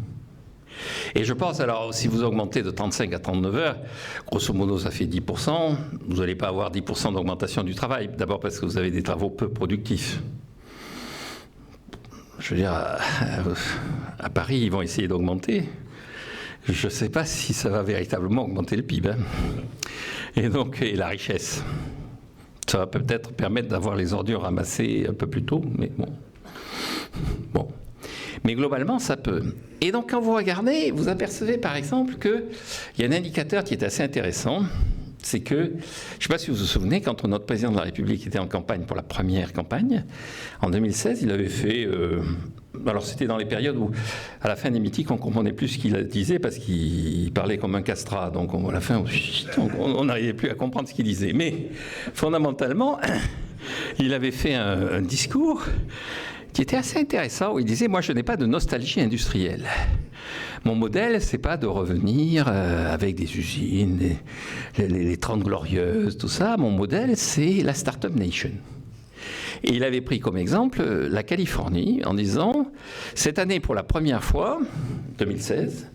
Et je pense, alors, si vous augmentez de 35 à 39 heures, grosso modo, ça fait 10%. Vous n'allez pas avoir 10% d'augmentation du travail. D'abord parce que vous avez des travaux peu productifs. Je veux dire, à Paris, ils vont essayer d'augmenter. Je ne sais pas si ça va véritablement augmenter le PIB. Hein. Et la richesse. Ça va peut-être permettre d'avoir les ordures ramassées un peu plus tôt, mais bon. Mais globalement, ça peut. Et donc, quand vous regardez, vous apercevez par exemple qu'il y a un indicateur qui est assez intéressant. c'est que, je ne sais pas si vous vous souvenez, quand notre président de la République était en campagne pour la première campagne, en 2016, il avait fait... alors c'était dans les périodes où, à la fin des meetings, on ne comprenait plus ce qu'il disait parce qu'il parlait comme un castrat. Donc à la fin, on n'arrivait plus à comprendre ce qu'il disait. Mais fondamentalement, il avait fait un discours qui était assez intéressant, où il disait « Moi, je n'ai pas de nostalgie industrielle. Mon modèle, c'est pas de revenir avec des usines, les 30 glorieuses, tout ça. Mon modèle, c'est la Startup Nation. » Et il avait pris comme exemple la Californie en disant « Cette année, pour la première fois, 2016,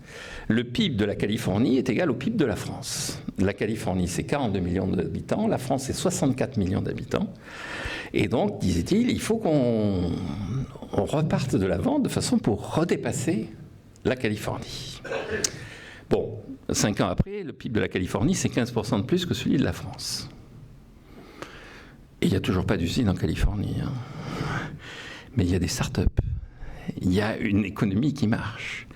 le PIB de la Californie est égal au PIB de la France. La Californie, c'est 42 millions d'habitants, la France, c'est 64 millions d'habitants. Et donc, disait-il, il faut qu'on reparte de l'avant de façon pour redépasser la Californie. » Bon, 5 ans après, le PIB de la Californie, c'est 15% de plus que celui de la France. Et il n'y a toujours pas d'usine en Californie. Hein. Mais il y a des start-up. Il y a une économie qui marche.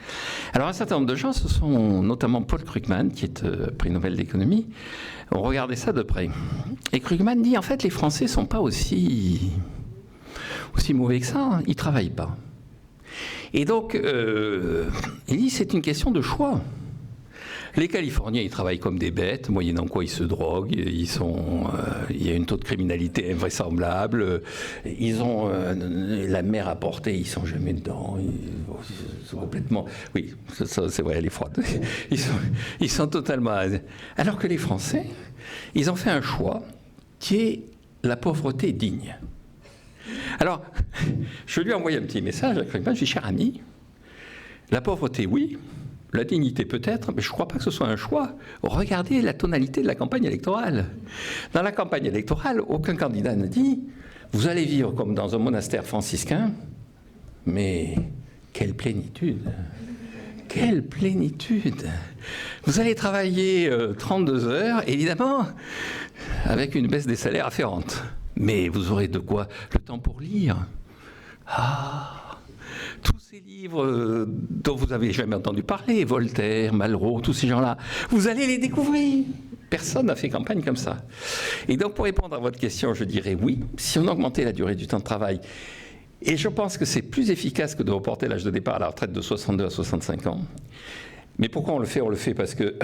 Alors un certain nombre de gens, ce sont notamment Paul Krugman, qui est prix Nobel d'économie, ont regardé ça de près. Et Krugman dit, en fait, les Français ne sont pas aussi mauvais que ça, hein. Ils ne travaillent pas. Et donc, il dit, c'est une question de choix. Les Californiens, ils travaillent comme des bêtes, moyennant quoi ils se droguent, il y a un taux de criminalité invraisemblable, ils ont la mer à portée, ils ne sont jamais dedans, ils sont complètement... Oui, ça, c'est vrai, elle est froide. Ils sont totalement... Alors que les Français, ils ont fait un choix qui est la pauvreté digne. Alors, je lui ai envoyé un petit message à Krugman, je dis, cher ami, la pauvreté, oui, la dignité peut-être, mais je ne crois pas que ce soit un choix. Regardez la tonalité de la campagne électorale. Dans la campagne électorale, aucun candidat ne dit « Vous allez vivre comme dans un monastère franciscain, mais quelle plénitude ! Quelle plénitude ! Vous allez travailler 32 heures, évidemment, avec une baisse des salaires afférente. Mais vous aurez de quoi le temps pour lire. Ah ! Tous ces livres dont vous n'avez jamais entendu parler, Voltaire, Malraux, tous ces gens-là, vous allez les découvrir. Personne n'a fait campagne comme ça. Et donc, pour répondre à votre question, je dirais oui, si on augmentait la durée du temps de travail, et je pense que c'est plus efficace que de reporter l'âge de départ à la retraite de 62 à 65 ans. Mais pourquoi on le fait ? On le fait parce que,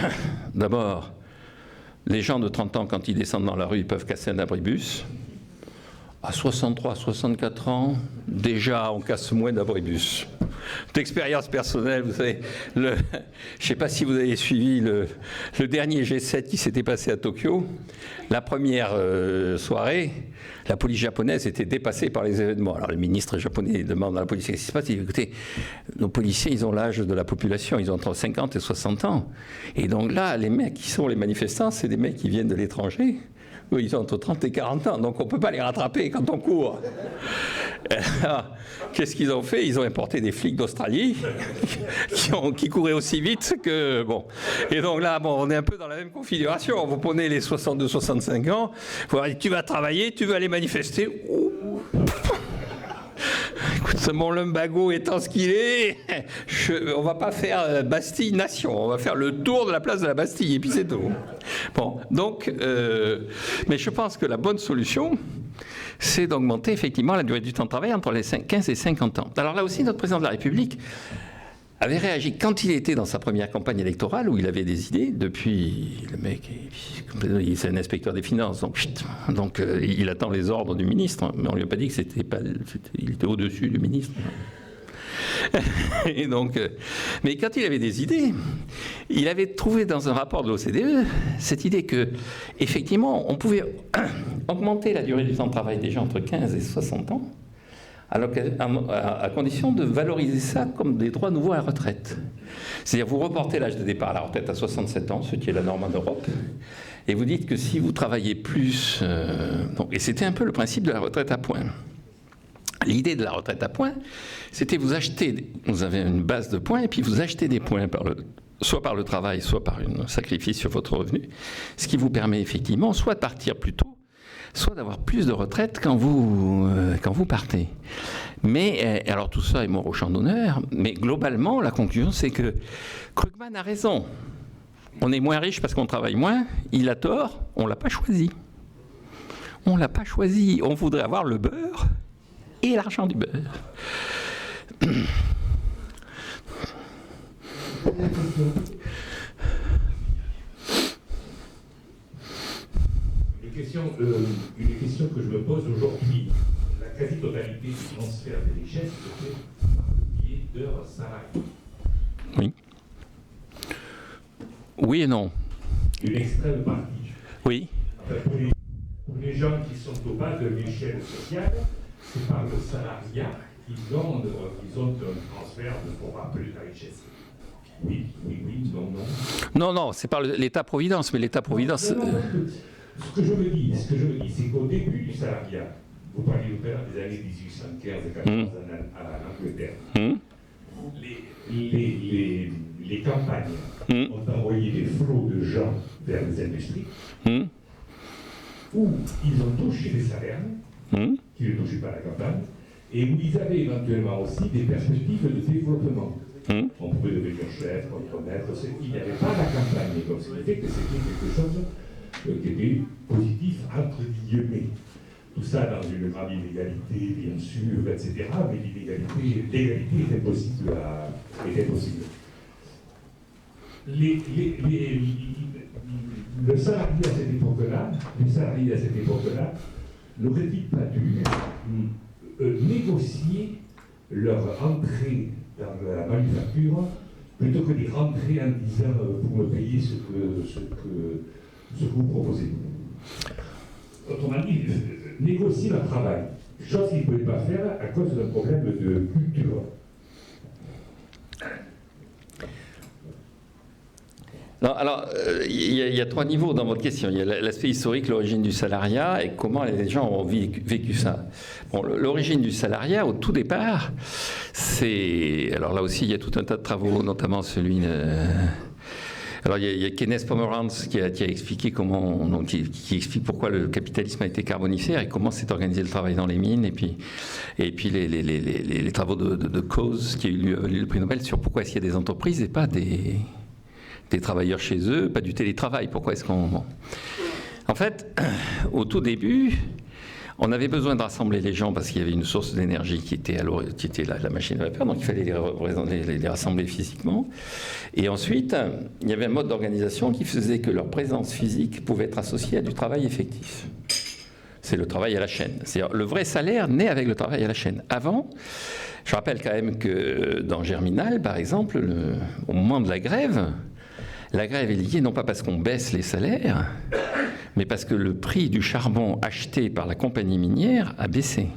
d'abord, les gens de 30 ans, quand ils descendent dans la rue, ils peuvent casser un abribus. À 63, 64 ans, déjà, on casse moins d'abribus. D'expérience personnelle, vous savez, je ne sais pas si vous avez suivi le dernier G7 qui s'était passé à Tokyo. La première soirée, la police japonaise était dépassée par les événements. Alors le ministre japonais demande à la police qu'est-ce qui se passe. Il dit, écoutez, nos policiers, ils ont l'âge de la population, ils ont entre 50 et 60 ans. Et donc là, les mecs qui sont les manifestants, c'est des mecs qui viennent de l'étranger. Eux, ils ont entre 30 et 40 ans, donc on ne peut pas les rattraper quand on court. Qu'est-ce qu'ils ont fait ? Ils ont importé des flics d'Australie qui couraient aussi vite que... Bon. Et donc là, on est un peu dans la même configuration. Vous prenez les 62-65 ans, vous leur dites, tu vas travailler, tu vas aller manifester. Écoute, mon lumbago étant ce qu'il est, on ne va pas faire Bastille Nation, on va faire le tour de la place de la Bastille, et puis c'est tout. Bon, donc, mais je pense que la bonne solution, c'est d'augmenter effectivement la durée du temps de travail entre les 15 et 50 ans. Alors là aussi, notre président de la République avait réagi quand il était dans sa première campagne électorale où il avait des idées. Depuis, le mec, c'est un inspecteur des finances, donc il attend les ordres du ministre, mais on ne lui a pas dit que il était au-dessus du ministre. Et donc, mais quand il avait des idées, il avait trouvé dans un rapport de l'OCDE cette idée que, effectivement, on pouvait augmenter la durée du temps de travail des gens entre 15 et 60 ans, à condition de valoriser ça comme des droits nouveaux à la retraite. C'est-à-dire, vous reportez l'âge de départ à la retraite à 67 ans, ce qui est la norme en Europe, et vous dites que si vous travaillez plus... et c'était un peu le principe de la retraite à points. L'idée de la retraite à points, c'était vous avez une base de points, et puis vous achetez des points soit par le travail, soit par un sacrifice sur votre revenu, ce qui vous permet effectivement soit de partir plus tôt, soit d'avoir plus de retraite quand vous partez. Mais, alors tout ça est mort au champ d'honneur, mais globalement, la conclusion, c'est que Krugman a raison. On est moins riche parce qu'on travaille moins. Il a tort, on ne l'a pas choisi. On ne l'a pas choisi. On voudrait avoir le beurre et l'argent du beurre. Une question que je me pose aujourd'hui, la quasi-totalité du transfert des richesses se fait par le biais d'heures salariées. Oui. Oui et non. Une extrême partie. Oui. Enfin, pour les gens qui sont au bas de l'échelle sociale, c'est par le salariat qu'ils ont un transfert pour avoir plus de richesse. Oui, non. Non, c'est par l'État-providence, mais l'État-providence... Non, ce que je me dis, c'est qu'au début du salariat, vous parliez tout à l'heure des années 1815 et 14 en Angleterre, les campagnes ont envoyé des flots de gens vers les industries où ils ont touché des salaires qui ne touchaient pas la campagne et où ils avaient éventuellement aussi des perspectives de développement. On pouvait devenir chef, contre-maître, il n'y avait pas la campagne, donc ce qui fait que c'était quelque chose qui était positif entre guillemets. Tout ça dans une grande inégalité, bien sûr, etc. Mais l'égalité était possible. Le salarié à cette époque-là, n'aurait-il pas dû négocier leur entrée dans la manufacture plutôt que d'y rentrer en disant pour me payer ce que vous proposez. Autrement dit, négocier le travail, chose qu'ils ne pouvaient pas faire à cause d'un problème de culture. Non, alors, il y a 3 niveaux dans votre question. Il y a l'aspect historique, l'origine du salariat et comment les gens ont vécu ça. Bon, l'origine du salariat, au tout départ, c'est... Alors là aussi, il y a tout un tas de travaux, notamment celui de... Alors il y a Kenneth Pomeranz qui a expliqué qui explique pourquoi le capitalisme a été carbonifère et comment s'est organisé le travail dans les mines, et puis les travaux de Coase qui a eu le prix Nobel sur pourquoi est-ce qu'il y a des entreprises et pas des travailleurs chez eux, pas du télétravail. Pourquoi est-ce qu'on... Bon. En fait, au tout début, on avait besoin de rassembler les gens parce qu'il y avait une source d'énergie qui était la machine à vapeur, donc il fallait les rassembler physiquement. Et ensuite, il y avait un mode d'organisation qui faisait que leur présence physique pouvait être associée à du travail effectif. C'est le travail à la chaîne. C'est-à-dire, le vrai salaire naît avec le travail à la chaîne. Avant, je rappelle quand même que dans Germinal, par exemple, au moment de la grève est liée non pas parce qu'on baisse les salaires, mais parce que le prix du charbon acheté par la compagnie minière a baissé.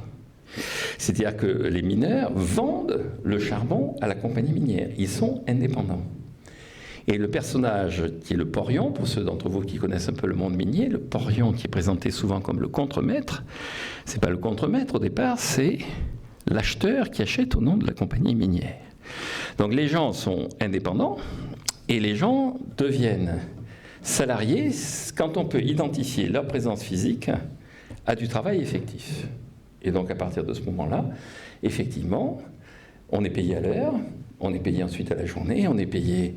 C'est-à-dire que les mineurs vendent le charbon à la compagnie minière. Ils sont indépendants. Et le personnage qui est le porion, pour ceux d'entre vous qui connaissent un peu le monde minier, le porion qui est présenté souvent comme le contremaître, c'est pas le contremaître au départ, c'est l'acheteur qui achète au nom de la compagnie minière. Donc les gens sont indépendants et les gens deviennent salariés quand on peut identifier leur présence physique à du travail effectif. Et donc à partir de ce moment-là, effectivement, on est payé à l'heure, on est payé ensuite à la journée, on est payé...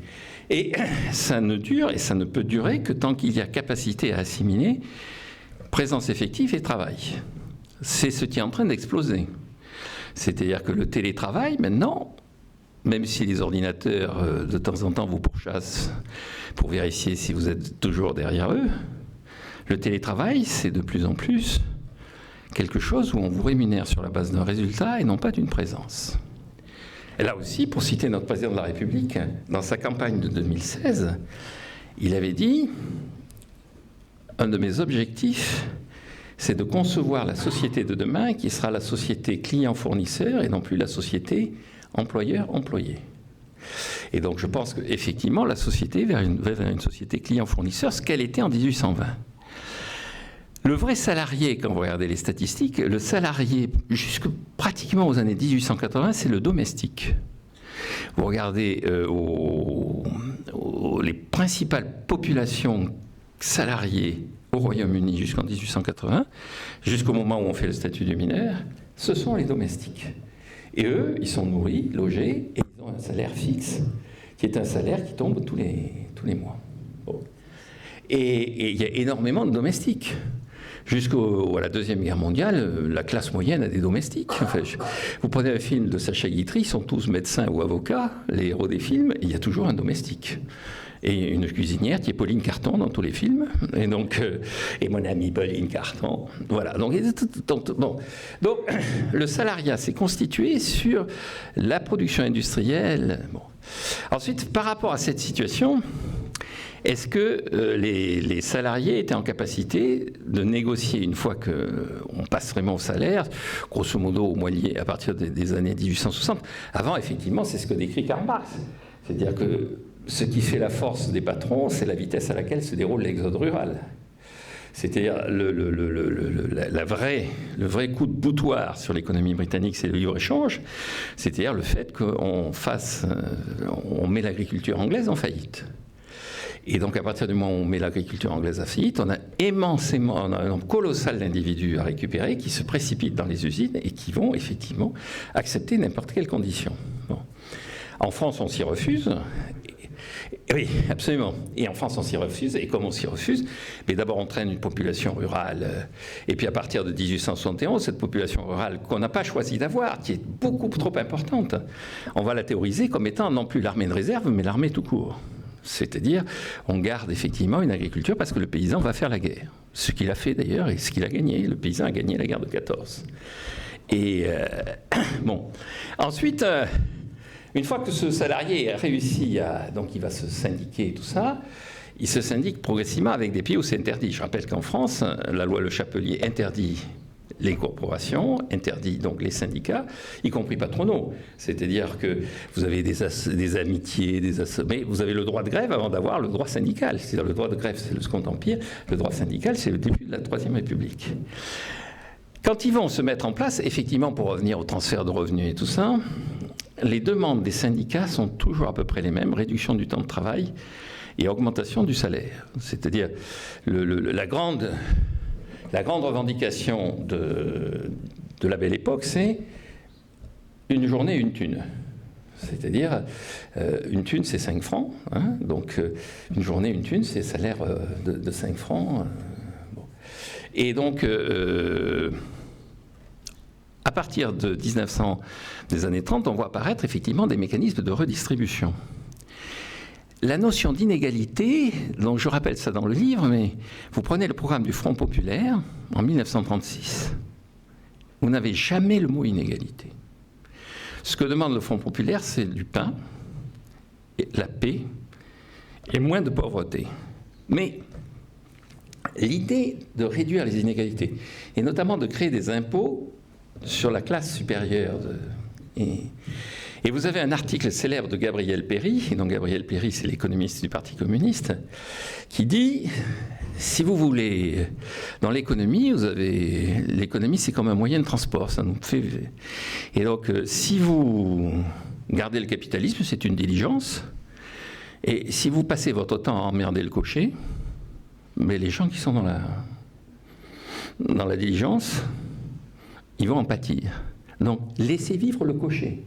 Et ça ne dure et ça ne peut durer que tant qu'il y a capacité à assimiler présence effective et travail. C'est ce qui est en train d'exploser. C'est-à-dire que le télétravail, maintenant, même si les ordinateurs, de temps en temps, vous pourchassent pour vérifier si vous êtes toujours derrière eux, le télétravail, c'est de plus en plus quelque chose où on vous rémunère sur la base d'un résultat et non pas d'une présence. Et là aussi, pour citer notre président de la République, dans sa campagne de 2016, il avait dit « Un de mes objectifs, c'est de concevoir la société de demain qui sera la société client-fournisseur et non plus la société employeur-employé. » Et donc je pense qu'effectivement, la société va vers une société client-fournisseur, ce qu'elle était en 1820. Le vrai salarié, quand vous regardez les statistiques, le salarié, jusque pratiquement aux années 1880, c'est le domestique. Vous regardez les principales populations salariées au Royaume-Uni jusqu'en 1880, jusqu'au moment où on fait le statut du mineur, ce sont les domestiques. Et eux, ils sont nourris, logés, et ils ont un salaire fixe, qui est un salaire qui tombe tous les mois. Et il y a énormément de domestiques. Jusqu'à la Deuxième Guerre mondiale, la classe moyenne a des domestiques. Enfin, vous prenez un film de Sacha Guitry, ils sont tous médecins ou avocats, les héros des films, et il y a toujours un domestique. Et une cuisinière qui est Pauline Carton dans tous les films. Et donc, et mon amie Pauline Carton. Voilà. Donc, le salariat s'est constitué sur la production industrielle. Bon. Ensuite, par rapport à cette situation, est-ce que les salariés étaient en capacité de négocier, une fois qu'on passe vraiment au salaire, grosso modo au moyen à partir des années 1860? Avant, effectivement, c'est ce que décrit Karl Marx. C'est-à-dire que ce qui fait la force des patrons, c'est la vitesse à laquelle se déroule l'exode rural. C'est-à-dire le vrai coup de boutoir sur l'économie britannique, c'est le libre-échange, c'est-à-dire le fait qu'on met l'agriculture anglaise en faillite. Et donc, à partir du moment où on met l'agriculture anglaise à faillite, on a un nombre colossal d'individus à récupérer qui se précipitent dans les usines et qui vont effectivement accepter n'importe quelle condition. Bon. En France, on s'y refuse. Oui, absolument. Et en France, on s'y refuse. Et comme on s'y refuse, mais d'abord, on traîne une population rurale. Et puis, à partir de 1871, cette population rurale qu'on n'a pas choisi d'avoir, qui est beaucoup trop importante, on va la théoriser comme étant non plus l'armée de réserve, mais l'armée tout court. C'est-à-dire, on garde effectivement une agriculture parce que le paysan va faire la guerre. Ce qu'il a fait d'ailleurs et ce qu'il a gagné. Le paysan a gagné la guerre de 14. Et bon. Ensuite, une fois que ce salarié a réussi donc il va se syndiquer et tout ça, il se syndique progressivement avec des pays où c'est interdit. Je rappelle qu'en France, la loi Le Chapelier interdit les corporations, interdit donc les syndicats, y compris patronaux. C'est-à-dire que vous avez des amitiés, mais vous avez le droit de grève avant d'avoir le droit syndical. C'est-à-dire le droit de grève, c'est le Second Empire, le droit syndical, c'est le début de la Troisième République. Quand ils vont se mettre en place, effectivement, pour revenir au transfert de revenus et tout ça, les demandes des syndicats sont toujours à peu près les mêmes, réduction du temps de travail et augmentation du salaire. C'est-à-dire la grande revendication de la Belle Époque, c'est une journée, une thune. C'est-à-dire, une thune, c'est 5 francs. Hein, donc, une journée, une thune, c'est salaire de 5 francs. Bon. Et donc, à partir de 1900, des années 30, on voit apparaître effectivement des mécanismes de redistribution. La notion d'inégalité, donc je rappelle ça dans le livre, mais vous prenez le programme du Front populaire en 1936. Vous n'avez jamais le mot inégalité. Ce que demande le Front populaire, c'est du pain, la paix et moins de pauvreté. Mais l'idée de réduire les inégalités, et notamment de créer des impôts sur la classe supérieure, et vous avez un article célèbre de Gabriel Péry, et donc Gabriel Péry, c'est l'économiste du Parti communiste, qui dit, si vous voulez, dans l'économie, l'économie c'est comme un moyen de transport, ça nous fait... Et donc, si vous gardez le capitalisme, c'est une diligence, et si vous passez votre temps à emmerder le cocher, mais les gens qui sont dans la diligence, ils vont en pâtir. Donc, laissez vivre le cocher.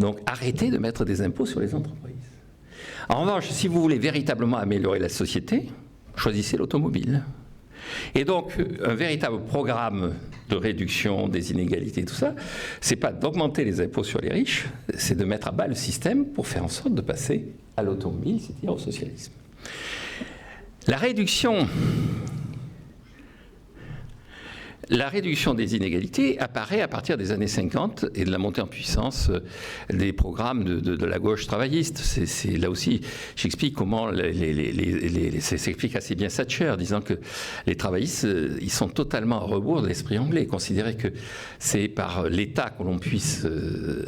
Donc, arrêtez de mettre des impôts sur les entreprises. En revanche, si vous voulez véritablement améliorer la société, choisissez l'automobile. Et donc, un véritable programme de réduction des inégalités, tout ça, c'est pas d'augmenter les impôts sur les riches, c'est de mettre à bas le système pour faire en sorte de passer à l'automobile, c'est-à-dire au socialisme. La réduction des inégalités apparaît à partir des années 50 et de la montée en puissance des programmes de la gauche travailliste. C'est là aussi, j'explique comment s'explique assez bien Thatcher, disant que les travaillistes, ils sont totalement à rebours de l'esprit anglais. Considérer que c'est par l'État que l'on puisse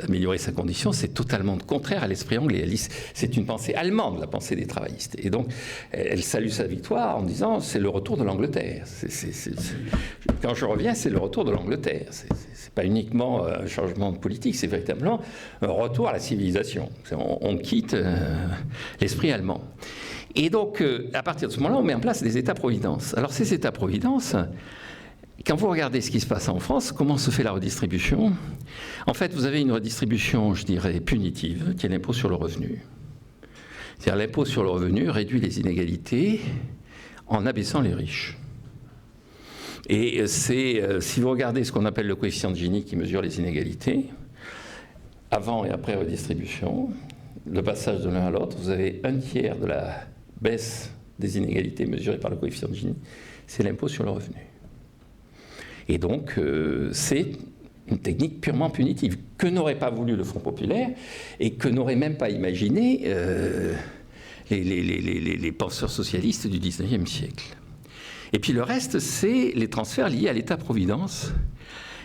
améliorer sa condition, c'est totalement contraire à l'esprit anglais. C'est une pensée allemande, la pensée des travaillistes. Et donc, elle salue sa victoire en disant c'est le retour de l'Angleterre. Quand je reviens, c'est le retour de l'Angleterre. C'est pas uniquement un changement de politique, c'est véritablement un retour à la civilisation. On quitte l'esprit allemand. Et donc, à partir de ce moment-là, on met en place des États-providence. Alors, ces États-providence, quand vous regardez ce qui se passe en France, comment se fait la redistribution? En fait, vous avez une redistribution, je dirais, punitive, qui est l'impôt sur le revenu. C'est-à-dire, l'impôt sur le revenu réduit les inégalités en abaissant les riches. Et si vous regardez ce qu'on appelle le coefficient de Gini qui mesure les inégalités, avant et après redistribution, le passage de l'un à l'autre, vous avez un tiers de la baisse des inégalités mesurées par le coefficient de Gini, c'est l'impôt sur le revenu. Et donc, c'est une technique purement punitive que n'aurait pas voulu le Front populaire et que n'auraient même pas imaginé les penseurs socialistes du XIXe siècle. Et puis le reste, c'est les transferts liés à l'État-providence.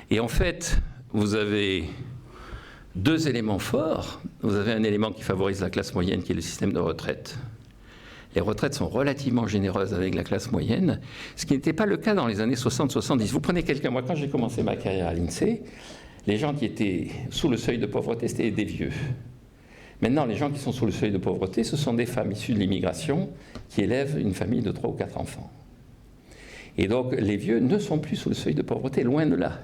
Et en fait, vous avez deux éléments forts. Vous avez un élément qui favorise la classe moyenne, qui est le système de retraite. Les retraites sont relativement généreuses avec la classe moyenne, ce qui n'était pas le cas dans les années 60-70. Vous prenez quelqu'un, moi quand j'ai commencé ma carrière à l'INSEE, les gens qui étaient sous le seuil de pauvreté, c'était des vieux. Maintenant, les gens qui sont sous le seuil de pauvreté, ce sont des femmes issues de l'immigration qui élèvent une famille de 3 ou 4 enfants. Et donc, les vieux ne sont plus sous le seuil de pauvreté, loin de là.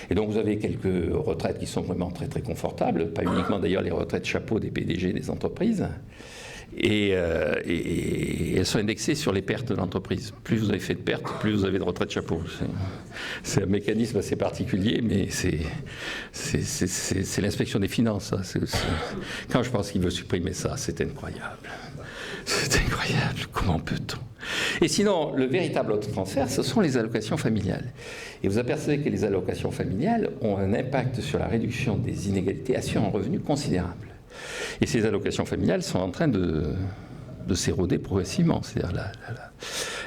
Et donc, vous avez quelques retraites qui sont vraiment très, très confortables, pas uniquement d'ailleurs les retraites chapeau des PDG des entreprises. Et elles sont indexées sur les pertes de l'entreprise. Plus vous avez fait de pertes, plus vous avez de retraite chapeau. C'est un mécanisme assez particulier, mais c'est l'inspection des finances. Quand je pense qu'il veut supprimer ça, c'est incroyable. C'est incroyable. Comment peut-on? Et sinon, le véritable autre transfert, ce sont les allocations familiales. Et vous apercevez que les allocations familiales ont un impact sur la réduction des inégalités, assurent un revenu considérable. Et ces allocations familiales sont en train de s'éroder progressivement. C'est-à-dire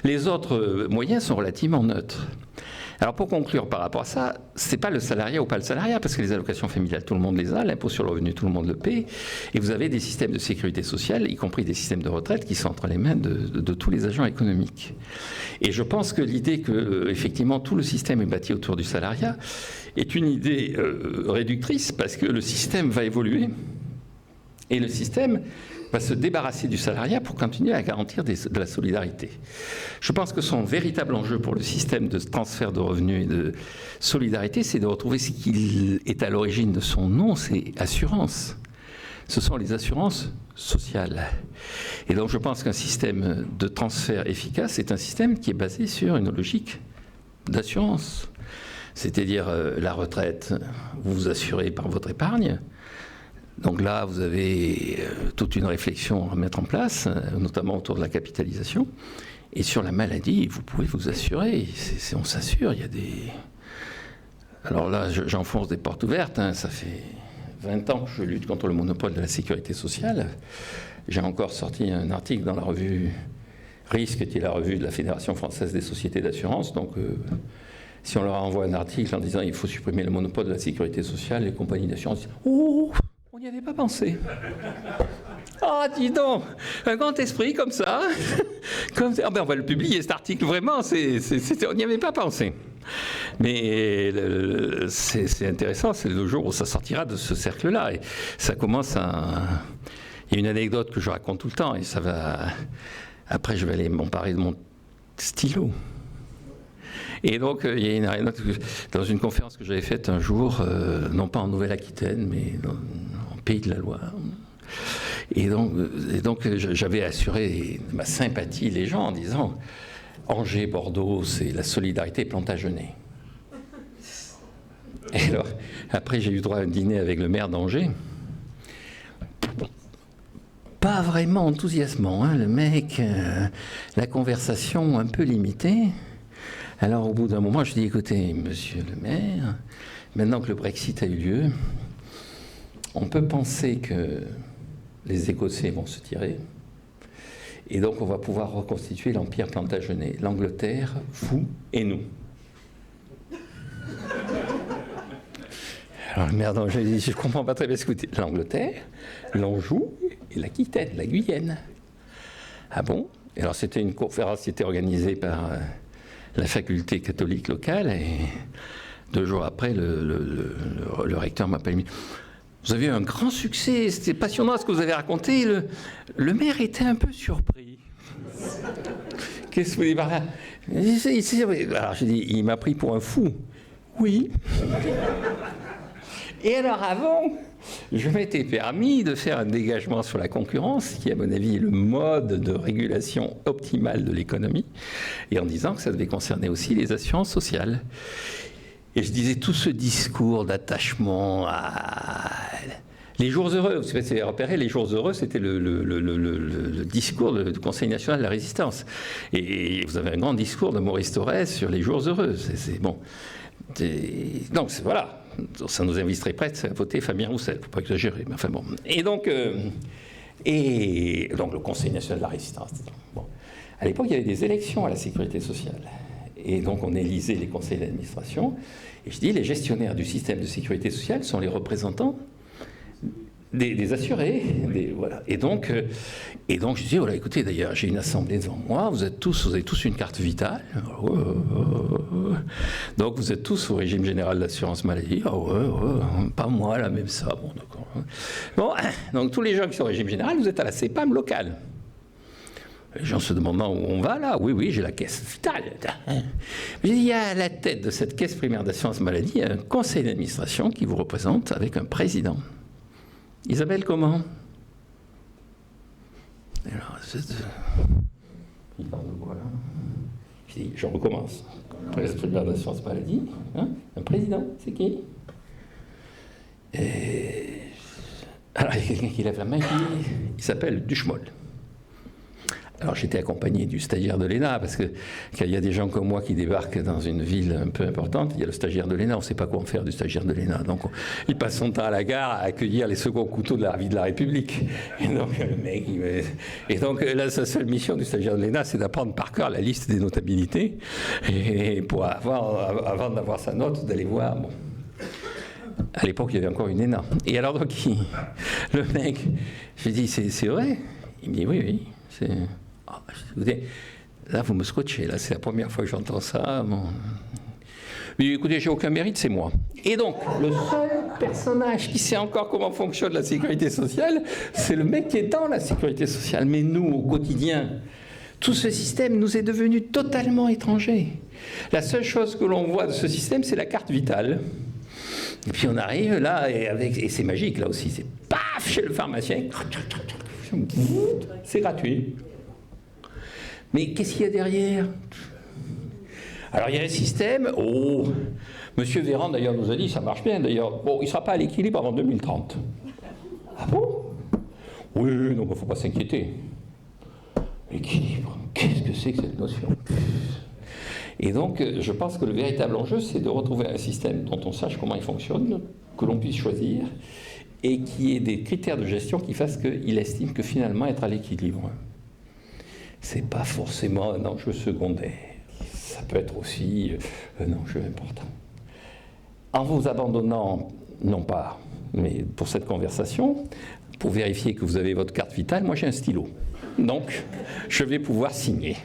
les autres moyens sont relativement neutres. Alors pour conclure par rapport à ça, c'est pas le salariat ou pas le salariat, parce que les allocations familiales, tout le monde les a, l'impôt sur le revenu, tout le monde le paie, et vous avez des systèmes de sécurité sociale, y compris des systèmes de retraite, qui sont entre les mains de tous les agents économiques. Et je pense que l'idée que, effectivement, tout le système est bâti autour du salariat est une idée réductrice, parce que le système va évoluer, et le système va se débarrasser du salariat pour continuer à garantir de la solidarité. Je pense que son véritable enjeu pour le système de transfert de revenus et de solidarité, c'est de retrouver ce qui est à l'origine de son nom, c'est assurance. Ce sont les assurances sociales. Et donc je pense qu'un système de transfert efficace est un système qui est basé sur une logique d'assurance. C'est-à-dire la retraite, vous vous assurez par votre épargne. Donc là, vous avez toute une réflexion à mettre en place, notamment autour de la capitalisation. Et sur la maladie, vous pouvez vous assurer. On s'assure, il y a des... Alors là, j'enfonce des portes ouvertes. Ça fait 20 ans que je lutte contre le monopole de la sécurité sociale. J'ai encore sorti un article dans la revue Risque, qui est la revue de la Fédération française des sociétés d'assurance. Donc, si on leur envoie un article en disant qu'il faut supprimer le monopole de la sécurité sociale, les compagnies d'assurance disent « Oh !» On n'y avait pas pensé. Ah, dis donc, un grand esprit comme ça. On va le publier, cet article, vraiment, on n'y avait pas pensé. Mais c'est intéressant, c'est le jour où ça sortira de ce cercle-là. Et ça commence à... Il y a une anecdote que je raconte tout le temps, et ça va... Après, je vais aller m'emparer de mon stylo. Et donc, il y a une anecdote dans une conférence que j'avais faite un jour, non pas en Nouvelle-Aquitaine, mais en Pays de la Loire. Et donc j'avais assuré ma sympathie les gens en disant « Angers, Bordeaux, c'est la solidarité Plantagenet ». Et alors, après, j'ai eu droit à un dîner avec le maire d'Angers. Pas vraiment enthousiasmant, le mec, la conversation un peu limitée. Alors, au bout d'un moment, je dis, écoutez, monsieur le maire, maintenant que le Brexit a eu lieu, on peut penser que les Écossais vont se tirer, et donc on va pouvoir reconstituer l'Empire Plantagenet, l'Angleterre, vous et nous. Alors, le maire d'Angers dit, je ne comprends pas très bien ce que vous dites. L'Angleterre, l'Anjou et l'Aquitaine, la Guyenne. Ah bon? Et alors, c'était une conférence qui était organisée par... la faculté catholique locale, et 2 jours après, le recteur m'appelle. Vous avez eu un grand succès, c'était passionnant ce que vous avez raconté. Le maire était un peu surpris. Qu'est-ce que vous dites par là? Alors j'ai dit, il m'a pris pour un fou. Oui. Et alors avant, je m'étais permis de faire un dégagement sur la concurrence, qui à mon avis est le mode de régulation optimale de l'économie, et en disant que ça devait concerner aussi les assurances sociales. Et je disais tout ce discours d'attachement à... Les jours heureux, vous savez, repéré, les jours heureux, c'était le discours du Conseil national de la résistance. Et vous avez un grand discours de Maurice Thorez sur les jours heureux. C'est bon. Donc voilà, ça nous inviterait presque à voter Fabien Roussel, il ne faut pas exagérer, mais enfin bon. Et donc le Conseil national de la résistance. Bon. À l'époque, il y avait des élections à la sécurité sociale. Et donc on élisait les conseils d'administration. Et je dis, les gestionnaires du système de sécurité sociale sont les représentants des assurés, voilà. Et donc je dis, voilà, écoutez, d'ailleurs, j'ai une assemblée devant moi, vous avez tous une carte vitale, donc vous êtes tous au régime général d'assurance maladie, pas moi, là, même ça, bon, d'accord. Bon, donc tous les gens qui sont au régime général, vous êtes à la CEPAM locale. Les gens se demandant où on va, là, oui, j'ai la caisse vitale. Il y a à la tête de cette caisse primaire d'assurance maladie un conseil d'administration qui vous représente avec un président. Isabelle, comment? Alors, il parle de quoi, là? Je recommence. Caisse primaire d'assurance maladie, hein? Un président, c'est qui? Alors, il y a quelqu'un qui lève la main, il s'appelle Duchemol. Alors j'étais accompagné du stagiaire de l'ENA, parce que quand il y a des gens comme moi qui débarquent dans une ville un peu importante, il y a le stagiaire de l'ENA, on ne sait pas quoi en faire du stagiaire de l'ENA. Donc il passe son temps à la gare à accueillir les seconds couteaux de la vie de la République. Et donc le mec, là, sa seule mission du stagiaire de l'ENA, c'est d'apprendre par cœur la liste des notabilités, et pour avant d'avoir sa note, d'aller voir... Bon. À l'époque, il y avait encore une ENA. Et alors donc, le mec, je lui dis, c'est vrai? Il me dit, oui, c'est... Écoutez, là, vous me scotchez, là, c'est la première fois que j'entends ça. Bon. Mais écoutez, j'ai aucun mérite, c'est moi. Et donc, le seul personnage qui sait encore comment fonctionne la sécurité sociale, c'est le mec qui est dans la sécurité sociale. Mais nous, au quotidien, tout ce système nous est devenu totalement étranger. La seule chose que l'on voit de ce système, c'est la carte vitale. Et puis on arrive là, et c'est magique, là aussi, c'est paf, chez le pharmacien, c'est gratuit. Mais qu'est-ce qu'il y a derrière? Alors il y a un système, Monsieur Véran d'ailleurs nous a dit, ça marche bien d'ailleurs, bon, il ne sera pas à l'équilibre avant 2030. Ah bon? Oui, non, il ne faut pas s'inquiéter. L'équilibre, qu'est-ce que c'est que cette notion? Et donc, je pense que le véritable enjeu, c'est de retrouver un système dont on sache comment il fonctionne, que l'on puisse choisir, et qui ait des critères de gestion qui fassent qu'il estime que finalement être à l'équilibre, c'est pas forcément un enjeu secondaire. Ça peut être aussi un enjeu important. En vous abandonnant, non pas, mais pour cette conversation, pour vérifier que vous avez votre carte vitale, moi j'ai un stylo. Donc, je vais pouvoir signer.